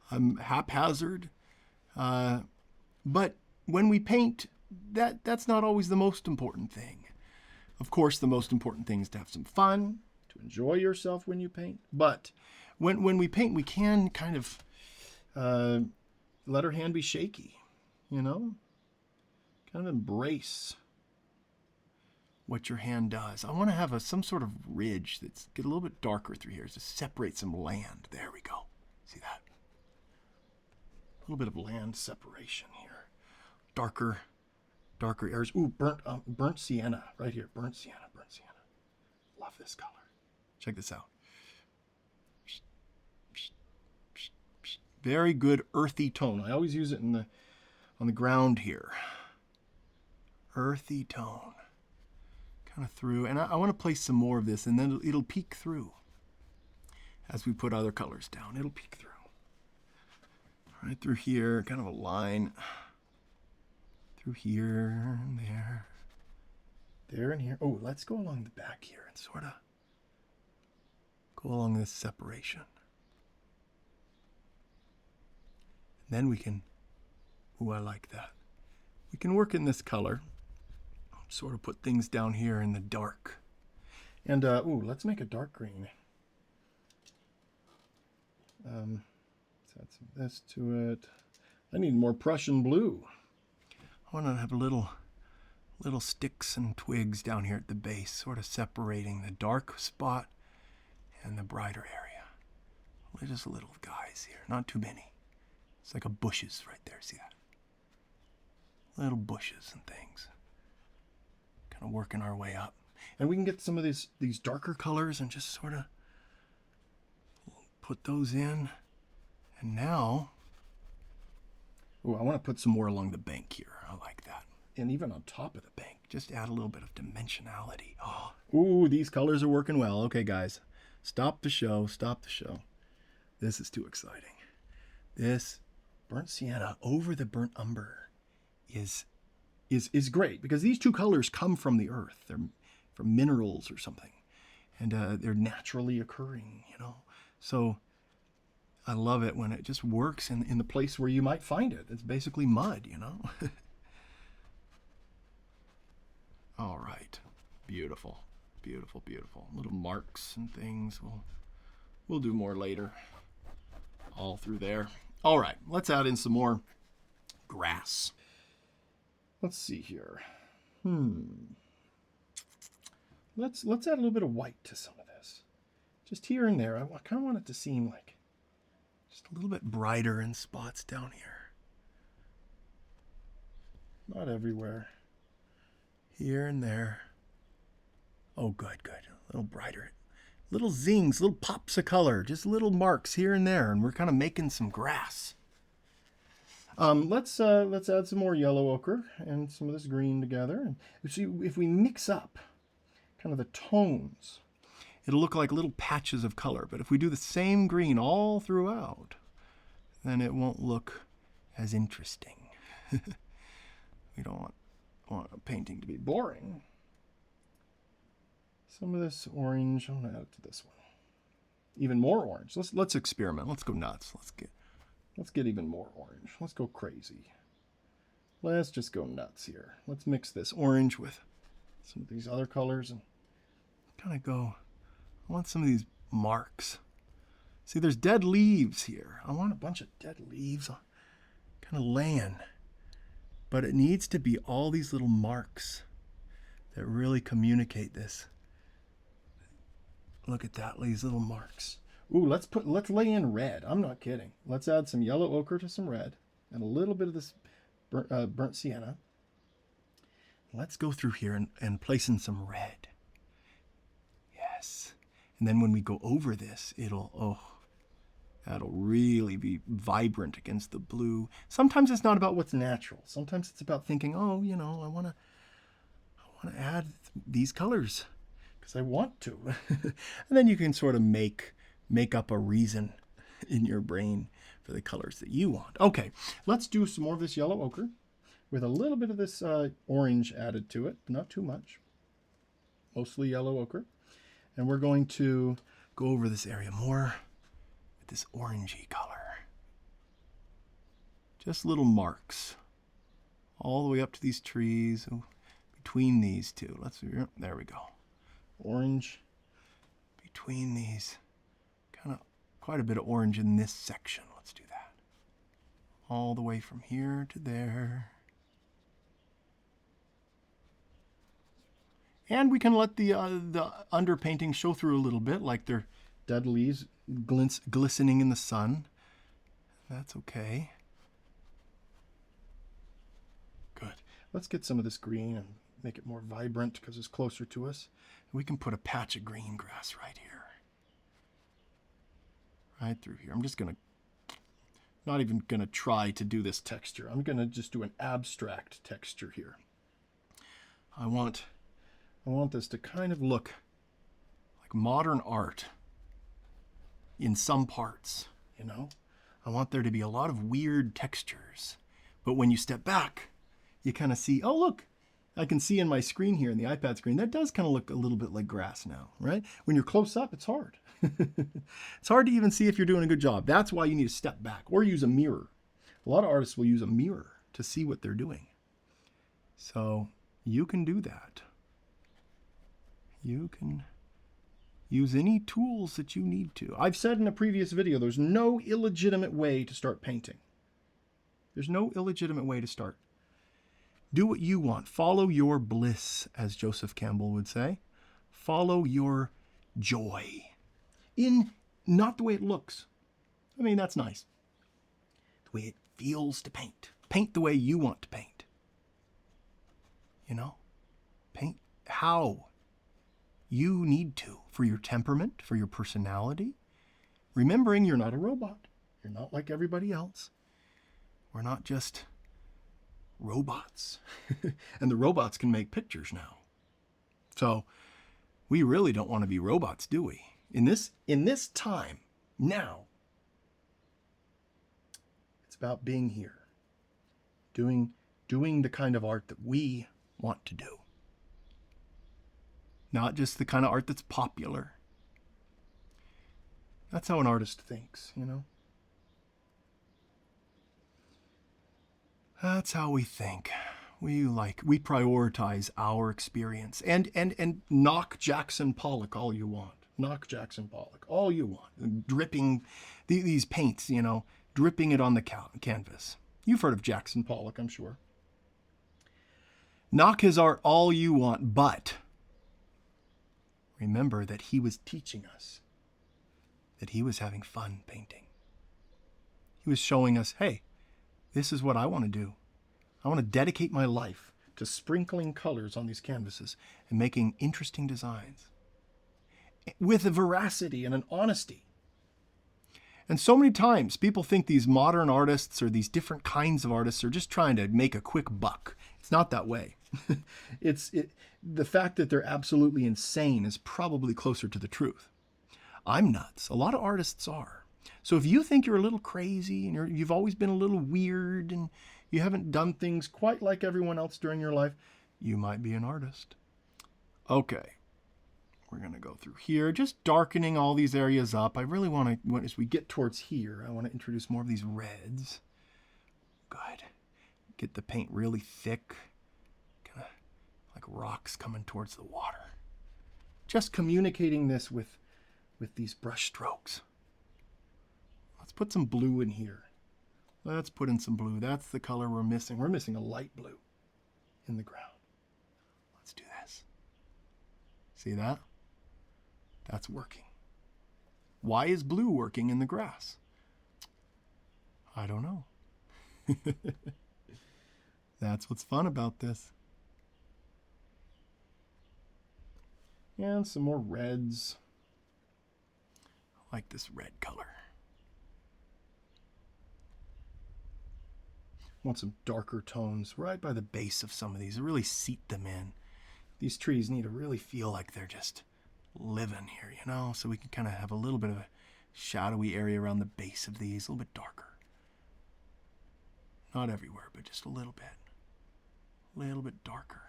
Speaker 1: I'm haphazard. But when we paint, that's not always the most important thing. Of course, the most important thing is to have some fun, to enjoy yourself when you paint. But when we paint, we can kind of let her hand be shaky, you know? Kind of embrace what your hand does. I want to have some sort of ridge that's get a little bit darker through here to separate some land. There we go. See that? A little bit of land separation here. Darker areas. Ooh, burnt sienna right here. Burnt sienna. Love this color. Check this out. Very good earthy tone. I always use it on the ground here. Earthy tone. Kind of through, and I want to place some more of this, and then it'll peek through as we put other colors down. It'll peek through. Right through here, kind of a line through here and there. There and here. Oh, let's go along the back here and sort of go along this separation. And then we can, ooh, I like that. We can work in this color. Sort of put things down here in the dark. And, ooh, let's make a dark green. Let's add some of this to it. I need more Prussian blue. I want to have little sticks and twigs down here at the base, sort of separating the dark spot and the brighter area. Just little guys here, not too many. It's like a bushes right there, see that? Little bushes and things. Kind of working our way up. And we can get some of these darker colors and just sort of put those in. And now, ooh, I want to put some more along the bank here. I like that. And even on top of the bank, just add a little bit of dimensionality. Oh, ooh, these colors are working well. Okay, guys, stop the show. This is too exciting. This burnt sienna over the burnt umber is great because these two colors come from the earth. They're from minerals or something, and they're naturally occurring, you know. So I love it when it just works in the place where you might find it. It's basically mud, you know. All right, beautiful. Little marks and things. We'll do more later. All through there. All right, let's add in some more grass. Let's see here. Let's add a little bit of white to some of this. Just here and there. I kind of want it to seem like just a little bit brighter in spots down here. Not everywhere. Here and there. Oh, good. A little brighter. Little zings, little pops of color, just little marks here and there, and we're kind of making some grass. Let's add some more yellow ochre and some of this green together. And see, if we mix up kind of the tones, it'll look like little patches of color. But if we do the same green all throughout, then it won't look as interesting. We don't want a painting to be boring. Some of this orange, I'm gonna add it to this one. Even more orange. Let's experiment. Let's go nuts. Let's get even more orange. Let's go crazy. Let's just go nuts here. Let's mix this orange with some of these other colors and kind of go. I want some of these marks. See, there's dead leaves here. I want a bunch of dead leaves kind of laying. But it needs to be all these little marks that really communicate this. Look at that, these little marks. Ooh, let's lay in red. I'm not kidding. Let's add some yellow ochre to some red and a little bit of this burnt sienna. Let's go through here and place in some red. Yes. And then when we go over this, that'll really be vibrant against the blue. Sometimes it's not about what's natural. Sometimes it's about thinking, oh, you know, I want to add these colors because I want to. And then you can sort of make up a reason in your brain for the colors that you want. Okay, let's do some more of this yellow ochre with a little bit of this orange added to it, not too much. Mostly yellow ochre. And we're going to go over this area more with this orangey color. Just little marks all the way up to these trees, between these two. There we go. Orange between these. Kind of quite a bit of orange in this section. Let's do that. all the way from here to there. And we can let the underpainting show through a little bit, like they're dead leaves glistening in the sun. That's okay. Good. Let's get some of this green and make it more vibrant because it's closer to us. We can put a patch of green grass right here. Right through here. I'm just going to, not even going to try to do this texture. I'm going to just do an abstract texture here. I want this to kind of look like modern art in some parts, you know? I want there to be a lot of weird textures. But when you step back, you kind of see, oh, look, I can see in my screen here, in the iPad screen, that does kind of look a little bit like grass now, right? When you're close up, it's hard. It's hard to even see if you're doing a good job. That's why you need to step back or use a mirror. A lot of artists will use a mirror to see what they're doing. So you can do that. You can use any tools that you need to. I've said in a previous video, there's no illegitimate way to start painting. There's no illegitimate way to start. Do what you want. Follow your bliss, as Joseph Campbell would say. Follow your joy. In not the way it looks. I mean, that's nice. The way it feels to paint. Paint the way you want to paint. You know? Paint how you need to for your temperament, for your personality. Remembering you're not a robot. You're not like everybody else. We're not just robots. And the robots can make pictures now. So we really don't want to be robots, do we? In this time, now, it's about being here. Doing the kind of art that we want to do. Not just the kind of art that's popular. That's how an artist thinks, you know? That's how we think. We prioritize our experience. And knock Jackson Pollock all you want. Knock Jackson Pollock all you want. Dripping these paints, you know, dripping it on the canvas. You've heard of Jackson Pollock, I'm sure. Knock his art all you want, but remember that he was teaching us, that he was having fun painting. He was showing us, hey, this is what I want to do. I want to dedicate my life to sprinkling colors on these canvases and making interesting designs with a veracity and an honesty. And so many times people think these modern artists or these different kinds of artists are just trying to make a quick buck. It's not that way. The fact that they're absolutely insane is probably closer to the truth. I'm nuts. A lot of artists are. So if you think you're a little crazy and you've always been a little weird and you haven't done things quite like everyone else during your life, you might be an artist. Okay. We're going to go through here, just darkening all these areas up. I really want to, as we get towards here, I want to introduce more of these reds. Good. Get the paint really thick, kind of like rocks coming towards the water. Just communicating this with these brush strokes. Let's put some blue in here. Let's put in some blue. That's the color we're missing. We're missing a light blue in the ground. Let's do this. See that? That's working. Why is blue working in the grass? I don't know. That's what's fun about this. And some more reds. I like this red color. Want some darker tones right by the base of some of these. Really seat them in. These trees need to really feel like they're just living here, you know, so we can kind of have a little bit of a shadowy area around the base of these, a little bit darker. Not everywhere, but just a little bit. A little bit darker.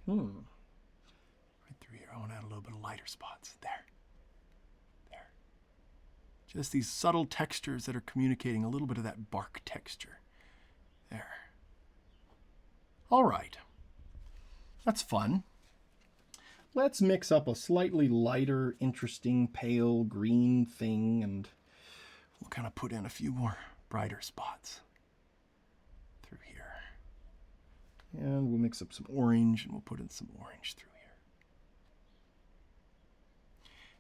Speaker 1: Right through here. I want to add a little bit of lighter spots. There. Just these subtle textures that are communicating a little bit of that bark texture. There. All right. That's fun. Let's mix up a slightly lighter, interesting, pale green thing, and We'll kind of put in a few more brighter spots through here. And we'll mix up some orange, and we'll put in some orange through here.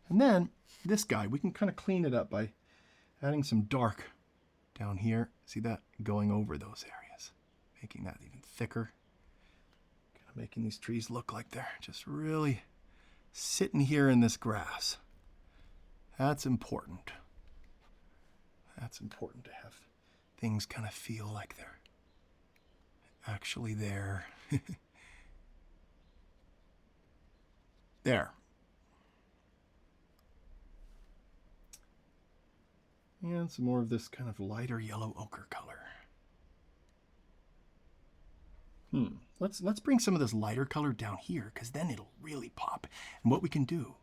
Speaker 1: And then this guy, we can kind of clean it up by adding some dark down here. See that? Going over those areas, making that even thicker. Kind of making these trees look like they're just really sitting here in this grass. That's important. That's important to have things kind of feel like they're actually there. There. And some more of this kind of lighter yellow ochre color. Let's bring some of this lighter color down here, because then it'll really pop. And what we can do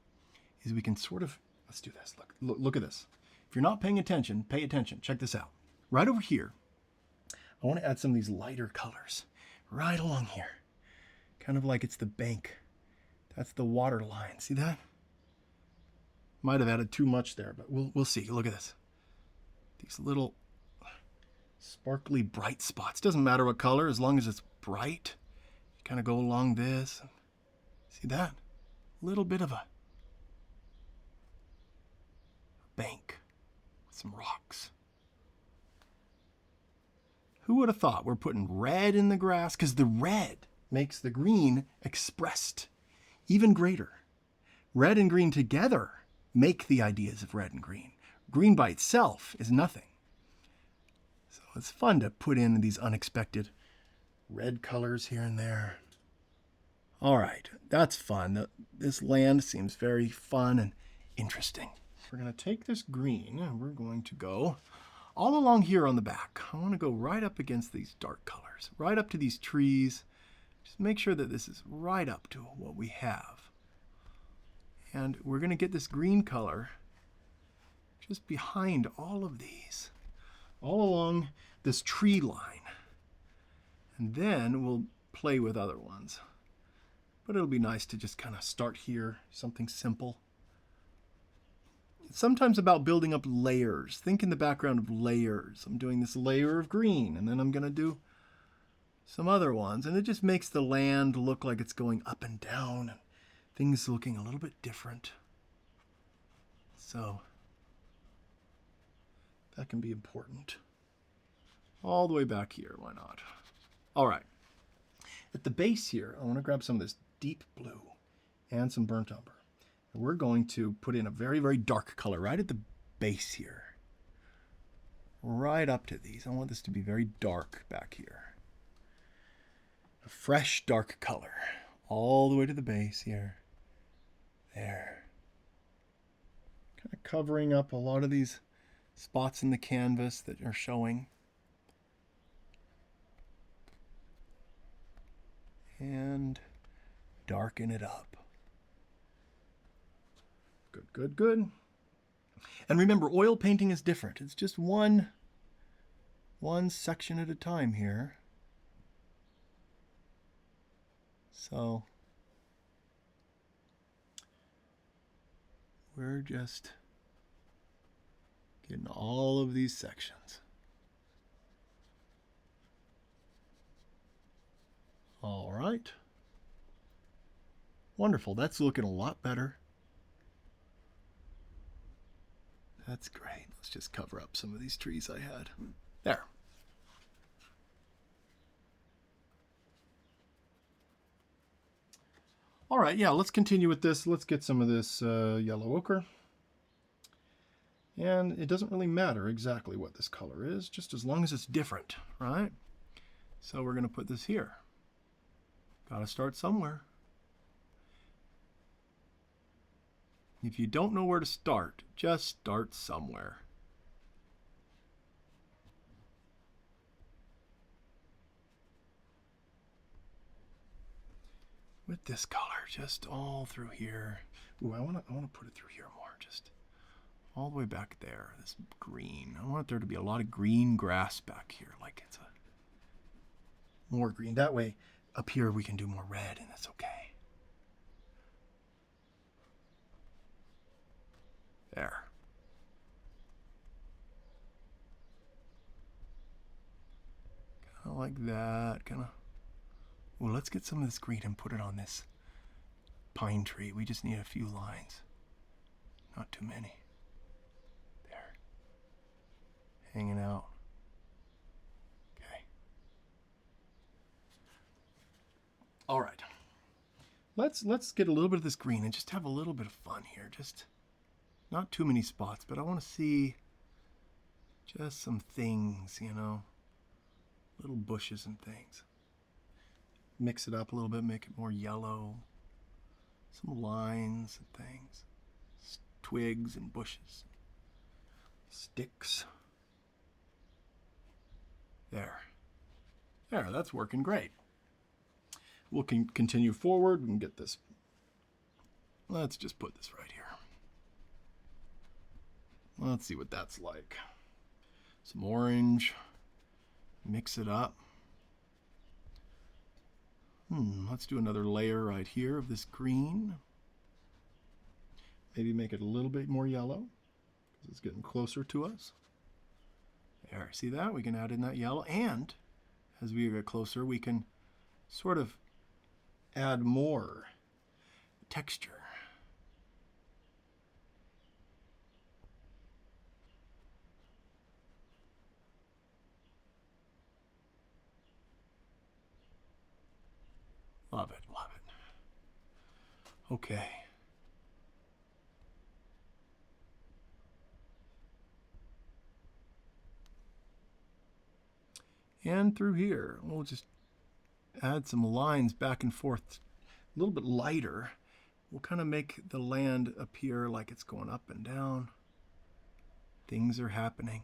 Speaker 1: is we can sort of, let's do this. Look at this. If you're not paying attention, pay attention. Check this out. Right over here, I want to add some of these lighter colors right along here. Kind of like it's the bank. That's the water line. See that? Might have added too much there, but we'll see. Look at this. These little sparkly bright spots. Doesn't matter what color, as long as it's bright. You kind of go along this. See that? A little bit of a bank with some rocks. Who would have thought we're putting red in the grass? Because the red makes the green expressed even greater. Red and green together make the ideas of red and green. Green by itself is nothing. So it's fun to put in these unexpected red colors here and there. All right, that's fun. This land seems very fun and interesting. We're going to take this green and we're going to go all along here on the back. I want to go right up against these dark colors, right up to these trees. Just make sure that this is right up to what we have. And we're going to get this green color just behind all of these, all along this tree line. And then we'll play with other ones. But it'll be nice to just kind of start here, something simple. It's sometimes about building up layers. Think in the background of layers. I'm doing this layer of green, and then I'm going to do some other ones. And it just makes the land look like it's going up and down, and things looking a little bit different. So that can be important. All the way back here, why not? All right. At the base here, I want to grab some of this deep blue and some burnt umber. And we're going to put in a very, very dark color right at the base here. Right up to these. I want this to be very dark back here. A fresh, dark color. All the way to the base here. There. Kind of covering up a lot of these spots in the canvas that are showing. And darken it up. Good, good, good. And remember, oil painting is different. It's just one section at a time here. So we're just getting all of these sections. All right. Wonderful. That's looking a lot better. That's great. Let's just cover up some of these trees I had. There. All right, yeah, let's continue with this. Let's get some of this yellow ochre. And it doesn't really matter exactly what this color is, just as long as it's different, right? So we're going to put this here. Got to start somewhere. If you don't know where to start, just start somewhere. With this color, just all through here. Ooh, I want to put it through here more, just all the way back there. This green. I want there to be a lot of green grass back here, like it's a more green. That way, up here we can do more red, and it's okay. There. like that, kind of. Well, let's get some of this green and put it on this pine tree. We just need a few lines. Not too many. There. Hanging out. Okay. All right. Let's get a little bit of this green and just have a little bit of fun here. Just not too many spots, but I want to see just some things, you know, little bushes and things. Mix it up a little bit, make it more yellow. Some lines and things. Twigs and bushes. Sticks. There. There, that's working great. We'll continue forward and get this. Let's just put this right here. Let's see what that's like. Some orange. Mix it up. Let's do another layer right here of this green. Maybe make it a little bit more yellow because it's getting closer to us. There, see that? We can add in that yellow, and as we get closer, we can sort of add more texture. Love it, love it. Okay. And through here, we'll just add some lines back and forth, a little bit lighter. We'll kind of make the land appear like it's going up and down. Things are happening.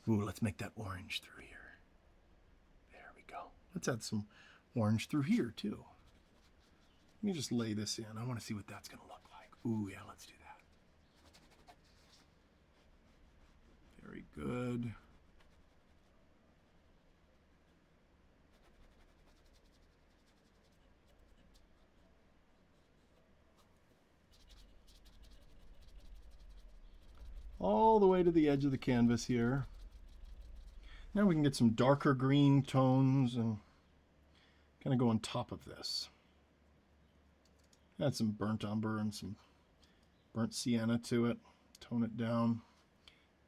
Speaker 1: Ooh, let's make that orange through here. There we go. Let's add some orange through here too. Let me just lay this in. I want to see what that's going to look like. Ooh, yeah, let's do that. Very good. All the way to the edge of the canvas here. Now we can get some darker green tones and kind of go on top of this. Add some burnt umber and some burnt sienna to it. Tone it down.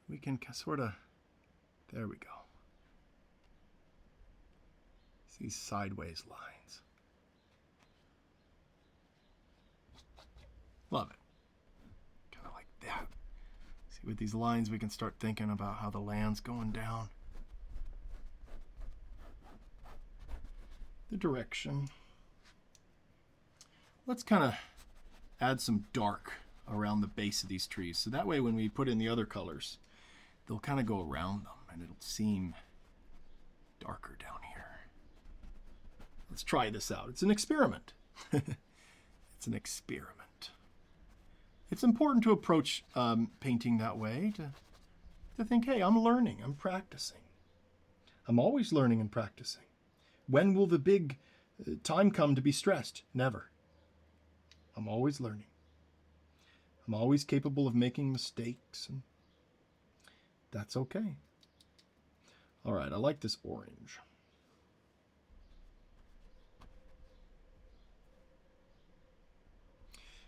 Speaker 1: We can sort of, there we go. See sideways lines. Love it. Kind of like that. See, with these lines we can start thinking about how the land's going down. The direction. Let's kind of add some dark around the base of these trees. So that way when we put in the other colors, they'll kind of go around them and it'll seem darker down here. Let's try this out. It's an experiment. It's an experiment. It's important to approach painting that way, to think, hey, I'm learning, I'm practicing. I'm always learning and practicing. When will the big time come to be stressed? Never. I'm always learning. I'm always capable of making mistakes, and that's okay. All right, I like this orange.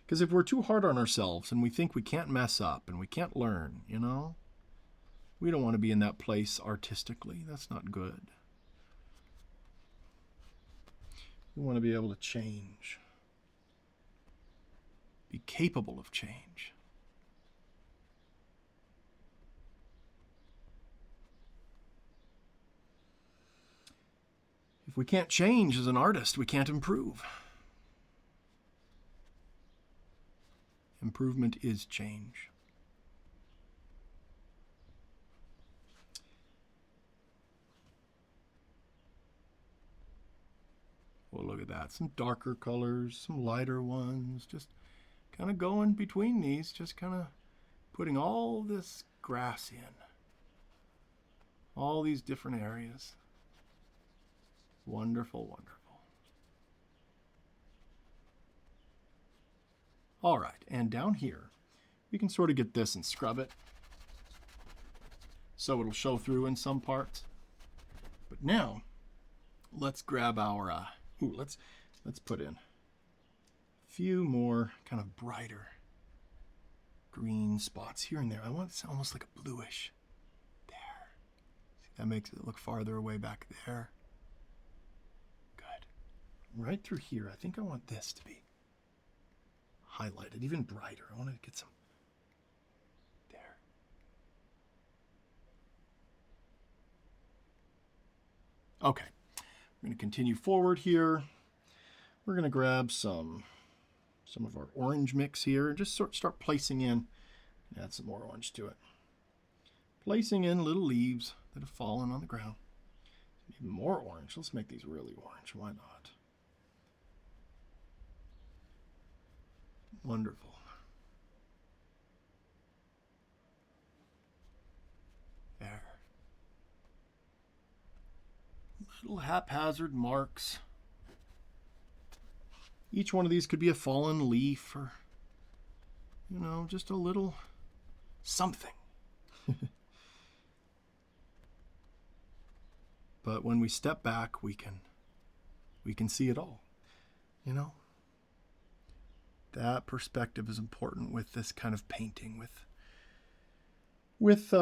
Speaker 1: Because if we're too hard on ourselves and we think we can't mess up and we can't learn, you know, we don't want to be in that place artistically. That's not good. We want to be able to change. Be capable of change. If we can't change as an artist, we can't improve. Improvement is change. Well, look at that. Some darker colors, some lighter ones. Just kind of going between these, just kind of putting all this grass in. All these different areas. Wonderful, wonderful. All right, and down here, we can sort of get this and scrub it. so it'll show through in some parts. But now, let's grab our, let's put in a few more kind of brighter green spots here and there. I want it to almost like a bluish. There. See, that makes it look farther away back there. Good. Right through here, I think I want this to be highlighted, even brighter. I want to get some there. Okay, we're going to continue forward here. We're going to grab some of our orange mix here and just start placing in, add some more orange to it. Placing in little leaves that have fallen on the ground. Even more orange. Let's make these really orange. Why not? Wonderful. There. Little haphazard marks. Each one of these could be a fallen leaf or, you know, just a little something. But when we step back, we can see it all, you know? That perspective is important with this kind of painting, with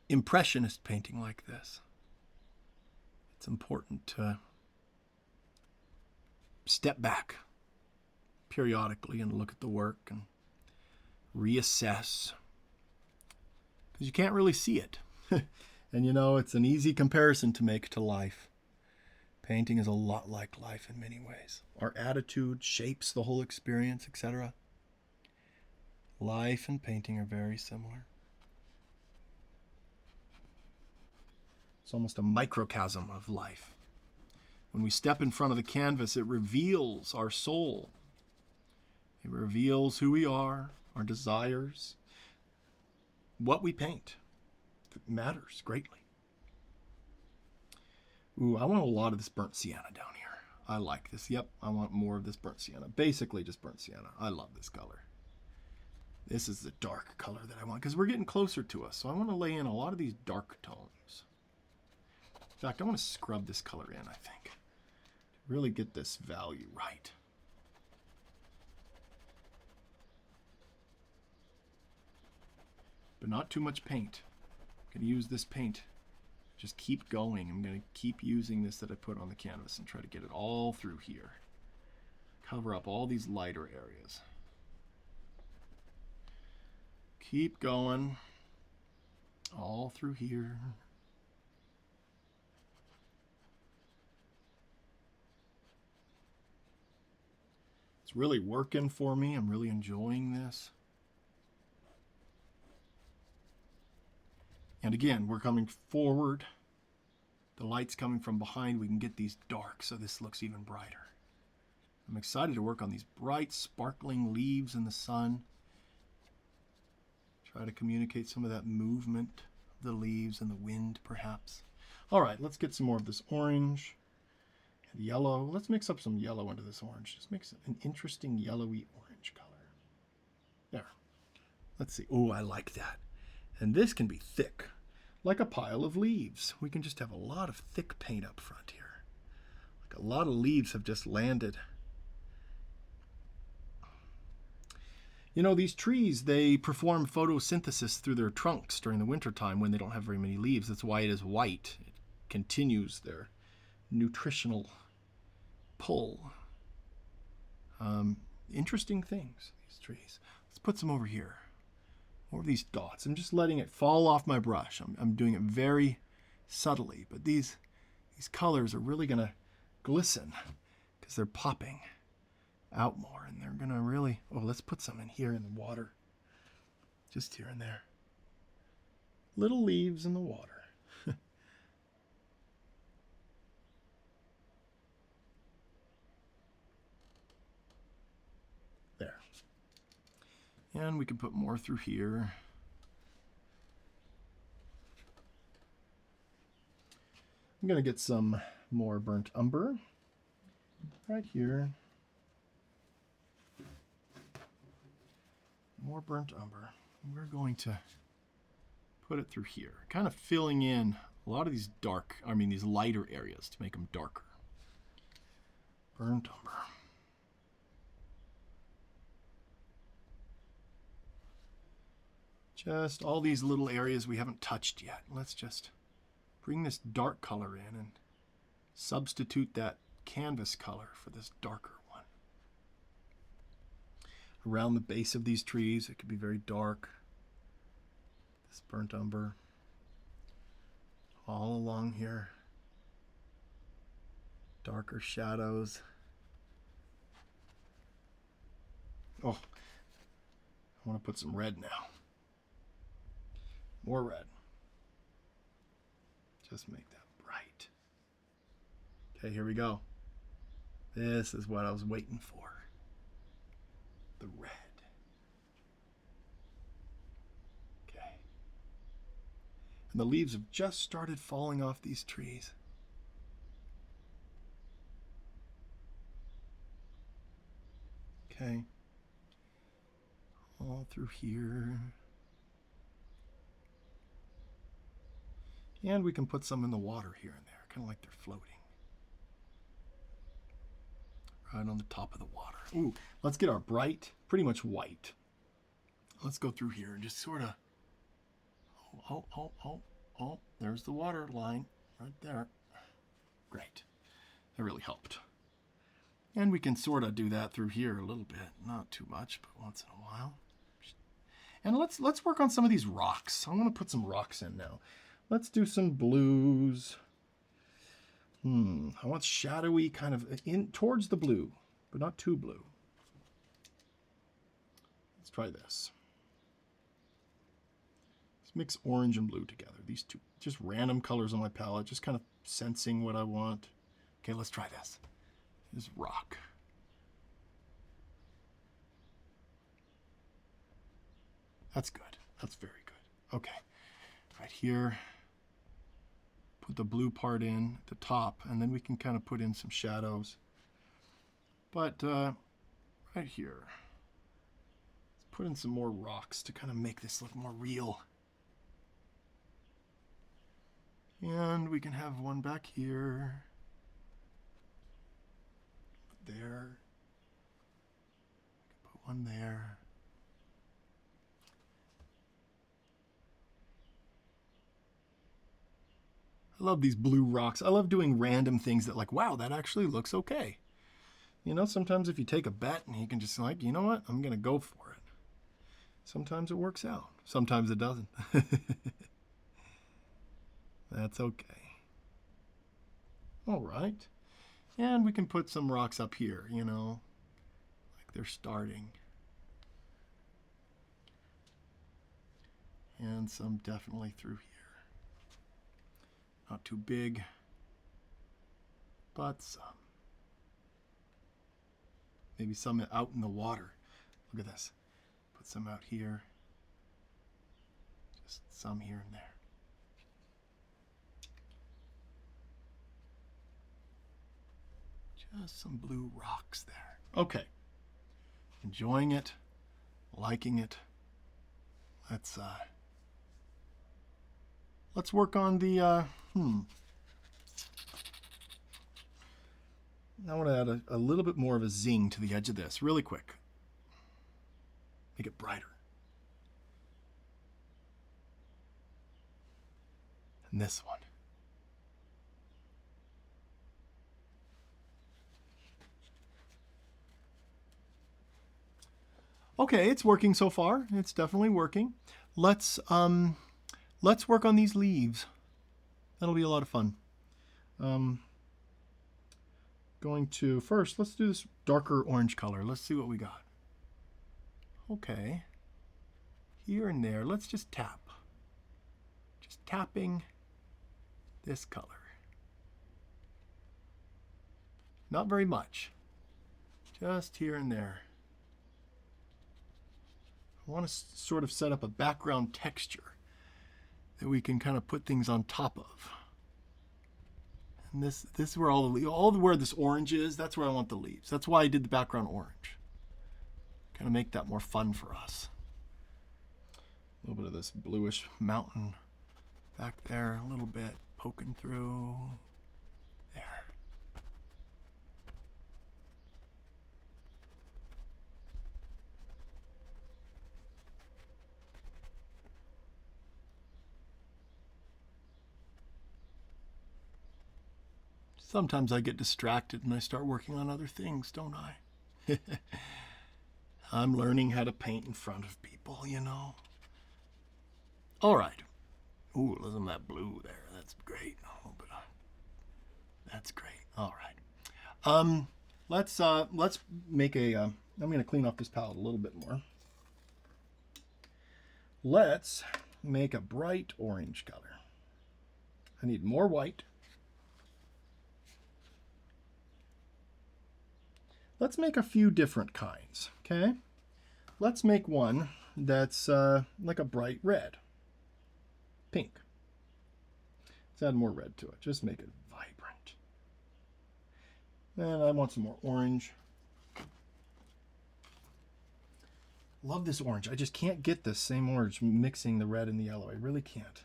Speaker 1: impressionist painting like this. It's important to step back periodically and look at the work and reassess, because you can't really see it. And you know, it's an easy comparison to make to life. Painting is a lot like life in many ways. Our attitude shapes the whole experience, etc. Life and painting are very similar. It's almost a microcosm of life. When we step in front of the canvas, it reveals our soul. It reveals who we are, our desires, what we paint. It matters greatly. Ooh, I want a lot of this burnt sienna down here. I like this. Yep, I want more of this burnt sienna. Basically just burnt sienna. I love this color. This is the dark color that I want, because we're getting closer to us. So I want to lay in a lot of these dark tones. In fact, I want to scrub this color in, I think, to really get this value right. But not too much paint. I'm going to use this paint. Just keep going. I'm going to keep using this that I put on the canvas and try to get it all through here. Cover up all these lighter areas. Keep going. All through here. It's really working for me. I'm really enjoying this. And again, we're coming forward. The light's coming from behind. We can get these dark, so this looks even brighter. I'm excited to work on these bright, sparkling leaves in the sun. Try to communicate some of that movement of the leaves and the wind, perhaps. All right, let's get some more of this orange and yellow. Let's mix up some yellow into this orange. Just makes an interesting yellowy orange color. There. Let's see. Oh, I like that. And this can be thick, like a pile of leaves. We can just have a lot of thick paint up front here. Like a lot of leaves have just landed. You know, these trees, they perform photosynthesis through their trunks during the wintertime when they don't have very many leaves. That's why it is white. It continues their nutritional pull. Interesting things, these trees. Let's put some over here. More of these dots. I'm just letting it fall off my brush. I'm doing it very subtly, but these colors are really going to glisten because they're popping out more, and they're going to really, oh, let's put some in here in the water. Just here and there. Little leaves in the water. There. And we can put more through here. I'm going to get some more burnt umber right here. More burnt umber. We're going to put it through here, kind of filling in a lot of these these lighter areas to make them darker. Burnt umber. Just all these little areas we haven't touched yet. Let's just bring this dark color in and substitute that canvas color for this darker one. Around the base of these trees, it could be very dark. This burnt umber. All along here. Darker shadows. Oh, I want to put some red now. More red. Just make that bright. Okay, here we go. This is what I was waiting for. The red. Okay. And the leaves have just started falling off these trees. Okay. All through here. And we can put some in the water here and there, kind of like they're floating. Right on the top of the water. Ooh, let's get our bright, pretty much white. Let's go through here and just sort of, oh, there's the water line right there. Great. That really helped. And we can sort of do that through here a little bit. Not too much, but once in a while. And let's work on some of these rocks. I'm going to put some rocks in now. Let's do some blues. I want shadowy kind of in towards the blue, but not too blue. Let's try this. Let's mix orange and blue together. These two, just random colors on my palette, just kind of sensing what I want. Okay, let's try this. This is rock. That's good. That's very good. Okay, right here. Put the blue part in at the top, and then we can kind of put in some shadows. But right here, let's put in some more rocks to kind of make this look more real. And we can have one back here. There. Put one there. I love these blue rocks. I love doing random things that like, wow, that actually looks okay. You know, sometimes if you take a bet and you can just like, you know what, I'm going to go for it. Sometimes it works out. Sometimes it doesn't. That's okay. All right. And we can put some rocks up here, you know, like they're starting. And some definitely through here. Not too big, but some. Maybe some out in the water. Look at this. Put some out here. Just some here and there. Just some blue rocks there. Okay. Enjoying it. Liking it. Let's work on the, I want to add a little bit more of a zing to the edge of this, really quick. Make it brighter. And this one. Okay, it's working so far. It's definitely working. Let's work on these leaves. That'll be a lot of fun. Going to, first, let's do this darker orange color. Let's see what we got. Okay. Here and there, let's just tap. Just tapping this color. Not very much. Just here and there. I want to sort of set up a background texture that we can kind of put things on top of. And this is where where this orange is, that's where I want the leaves. That's why I did the background orange. Kind of make that more fun for us. A little bit of this bluish mountain Back there a little bit, poking through. There. Sometimes I get distracted and I start working on other things, don't I? I'm learning how to paint in front of people, you know. All right. Ooh, listen to that blue there. That's great. A little bit of, that's great. All right. Let's make a. I'm going to clean off this palette a little bit more. Let's make a bright orange color. I need more white. Let's make a few different kinds, okay? Let's make one that's like a bright red. Pink. Let's add more red to it. Just make it vibrant. And I want some more orange. Love this orange. I just can't get this same orange mixing the red and the yellow. I really can't.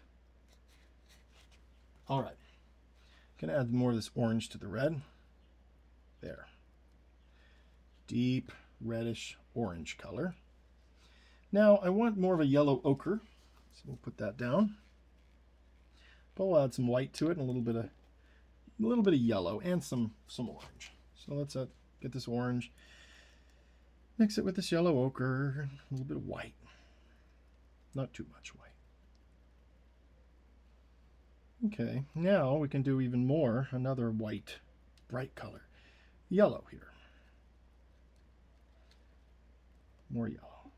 Speaker 1: All right. Gonna add more of this orange to the red. There. Deep reddish orange color. Now I want more of a yellow ochre, so we'll put that down. But we'll add some white to it and a little bit of yellow and some orange. So let's get this orange, mix it with this yellow ochre, a little bit of white, not too much white. Okay, now we can do even more, another white, bright color, yellow here. More yellow.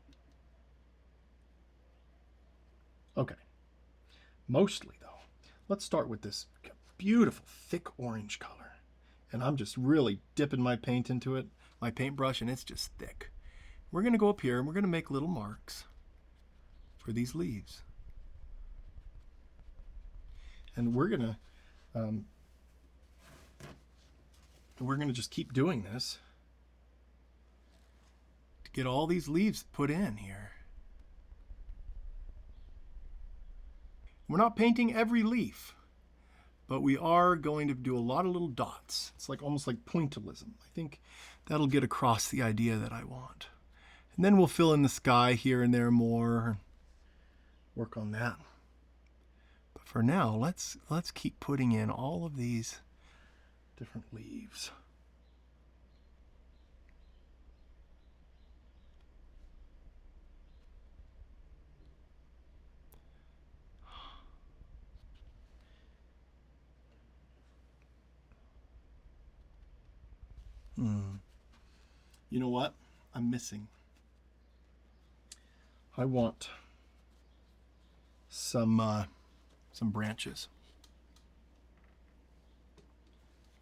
Speaker 1: Okay. Mostly, though, let's start with this beautiful, thick orange color. And I'm just really dipping my paint into it, my paintbrush, and it's just thick. We're going to go up here, and we're going to make little marks for these leaves. And we're going to just keep doing this to get all these leaves put in here. We're not painting every leaf, but we are going to do a lot of little dots. It's like almost like pointillism. I think that'll get across the idea that I want. And then we'll fill in the sky here and there more, work on that. But for now, let's keep putting in all of these different leaves. You know what? I'm missing. I want some branches.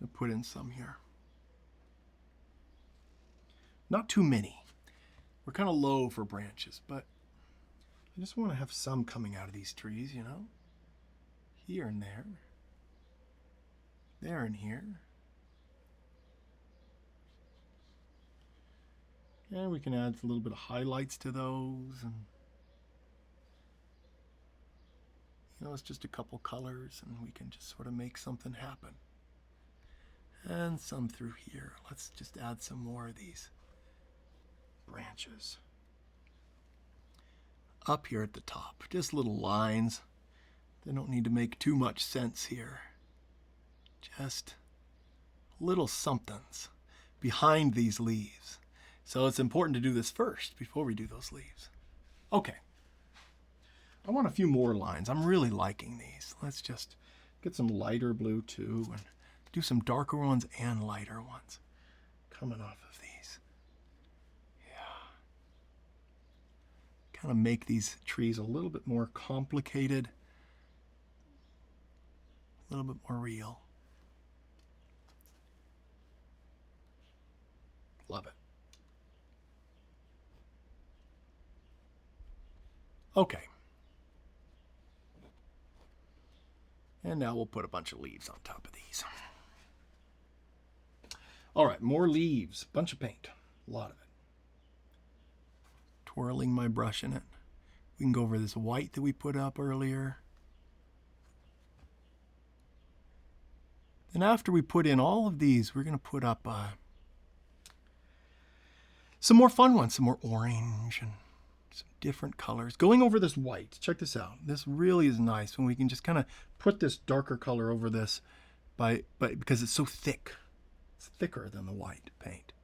Speaker 1: I'll put in some here. Not too many. We're kind of low for branches, but I just want to have some coming out of these trees, you know? Here and there. There and here. And we can add a little bit of highlights to those. And, you know, it's just a couple colors and we can just sort of make something happen. And some through here. Let's just add some more of these branches. Up here at the top, just little lines. They don't need to make too much sense here. Just little somethings behind these leaves. So it's important to do this first before we do those leaves. Okay. I want a few more lines. I'm really liking these. Let's just get some lighter blue too and do some darker ones and lighter ones coming off of these. Yeah. Kind of make these trees a little bit more complicated, a little bit more real. Love it. Okay. And now we'll put a bunch of leaves on top of these. All right, more leaves, bunch of paint, a lot of it. Twirling my brush in it. We can go over this white that we put up earlier. And after we put in all of these, we're going to put up some more fun ones, some more orange and some different colors. Going over this white, check this out. This really is nice when we can just kind of put this darker color over this because it's so thick. It's thicker than the white paint.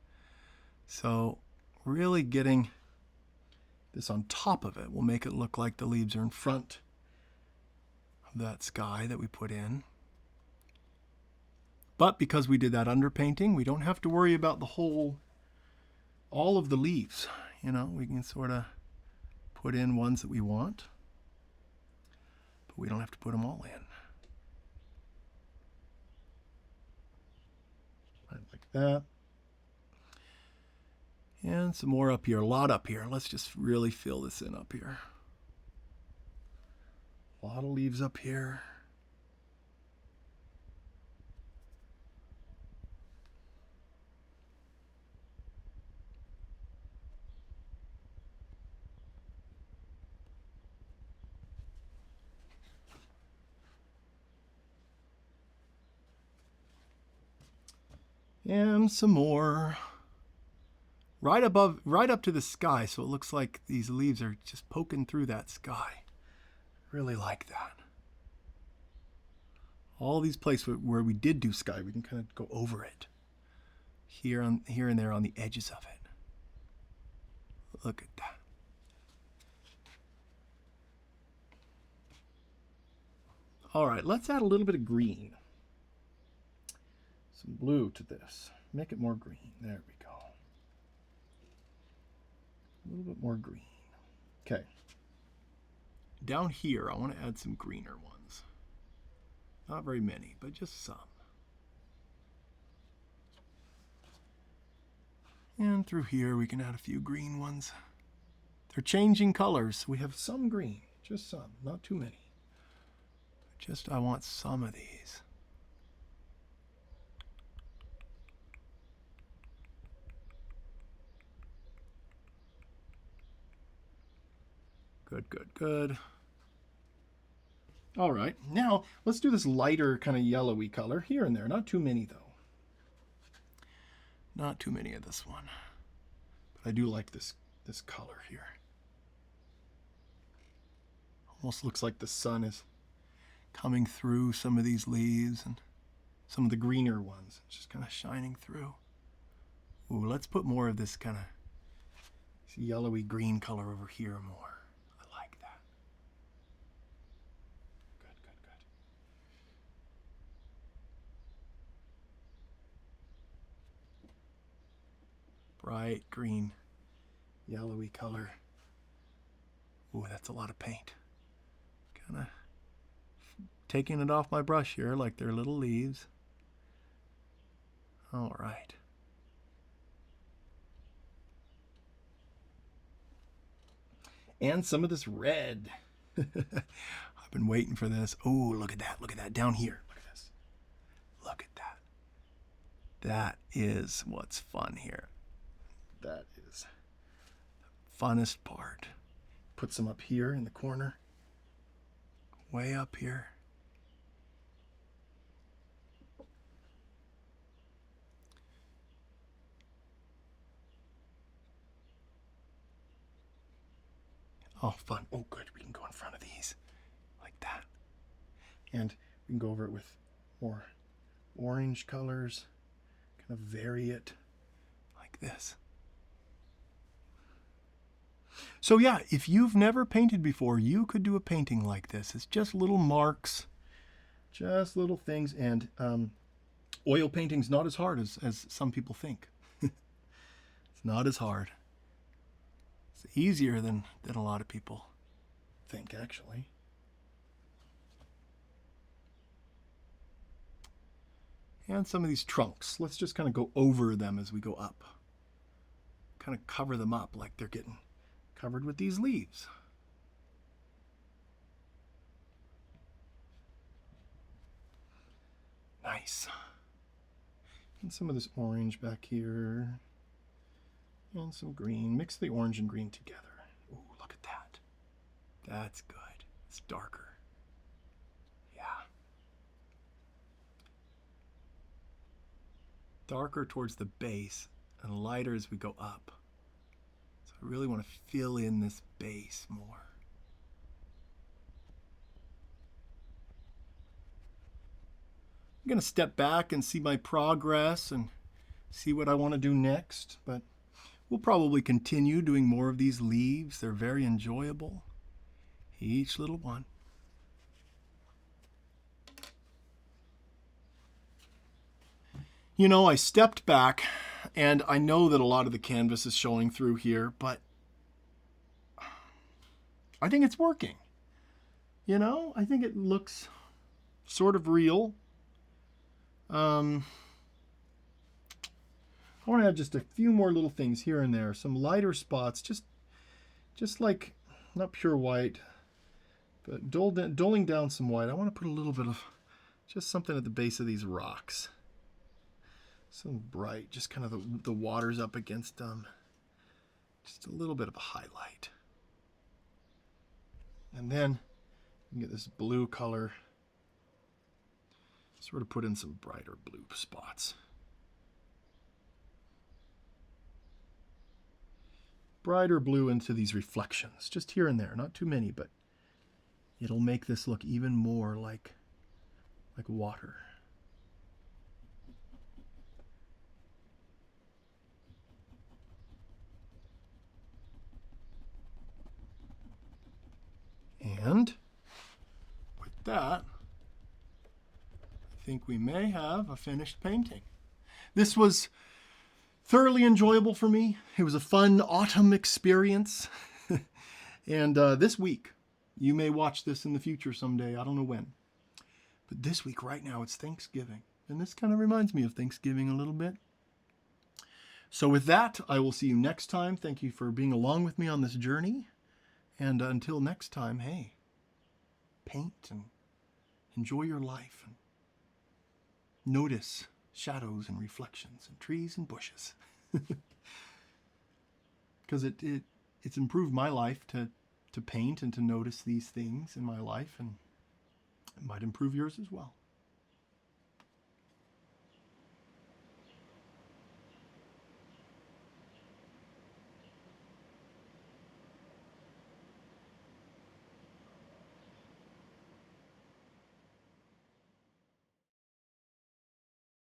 Speaker 1: So really getting this on top of it will make it look like the leaves are in front of that sky that we put in. But because we did that underpainting, we don't have to worry about all of the leaves. You know, we can sort of put in ones that we want, but we don't have to put them all in. Right, like that. And some more up here, a lot up here. Let's just really fill this in up here. A lot of leaves up here. And some more. Right up to the sky, so it looks like these leaves are just poking through that sky. Really like that. All these places where we did do sky, we can kind of go over it. Here and there on the edges of it. Look at that. All right, let's add a little bit of green. Some blue to this. Make it more green. There we go. A little bit more green. Okay. Down here, I want to add some greener ones. Not very many, but just some. And through here, we can add a few green ones. They're changing colors. We have some green, just some, not too many. I want some of these. Good, good, good. All right, now let's do this lighter kind of yellowy color here and there. Not too many though. Not too many of this one. But I do like this color here. Almost looks like the sun is coming through some of these leaves and some of the greener ones. It's just kind of shining through. Ooh, let's put more of this kind of yellowy green color over here more. Bright green, yellowy color. Ooh, that's a lot of paint. Kind of taking it off my brush here like they're little leaves. All right. And some of this red. I've been waiting for this. Oh, look at that. Look at that down here. Look at this. Look at that. That is what's fun here. That is the funnest part. Put some up here in the corner. Way up here. Oh, fun. Oh, good. We can go in front of these like that. And we can go over it with more orange colors. Kind of vary it like this. So yeah, if you've never painted before, you could do a painting like this. It's just little marks, just little things. And oil painting's not as hard as some people think. It's not as hard. It's easier than a lot of people think, actually. And some of these trunks, let's just kind of go over them as we go up. Kind of cover them up like they're getting covered with these leaves. Nice. And some of this orange back here. And some green. Mix the orange and green together. Ooh, look at that. That's good. It's darker. Yeah. darker towards the base and lighter as we go up. So I really want to fill in this base more. I'm going to step back and see my progress and see what I want to do next, but we'll probably continue doing more of these leaves. They're very enjoyable, each little one. You know, I stepped back, and I know that a lot of the canvas is showing through here, but I think it's working. You know, I think it looks sort of real. I want to add just a few more little things here and there, some lighter spots, just like, not pure white, but doling down some white. I want to put a little bit of just something at the base of these rocks. Some bright, just kind of the water's up against them. Just a little bit of a highlight. And then you get this blue color. Sort of put in some brighter blue spots. Brighter blue into these reflections, just here and there, not too many, but it'll make this look even more like water. And with that, I think we may have a finished painting. This was thoroughly enjoyable for me. It was a fun autumn experience. And this week, you may watch this in the future someday. I don't know when. But this week, right now, it's Thanksgiving. And this kind of reminds me of Thanksgiving a little bit. So with that, I will see you next time. Thank you for being along with me on this journey. And until next time, hey, paint and enjoy your life. And notice shadows and reflections and trees and bushes. Because it's improved my life to paint and to notice these things in my life, and it might improve yours as well.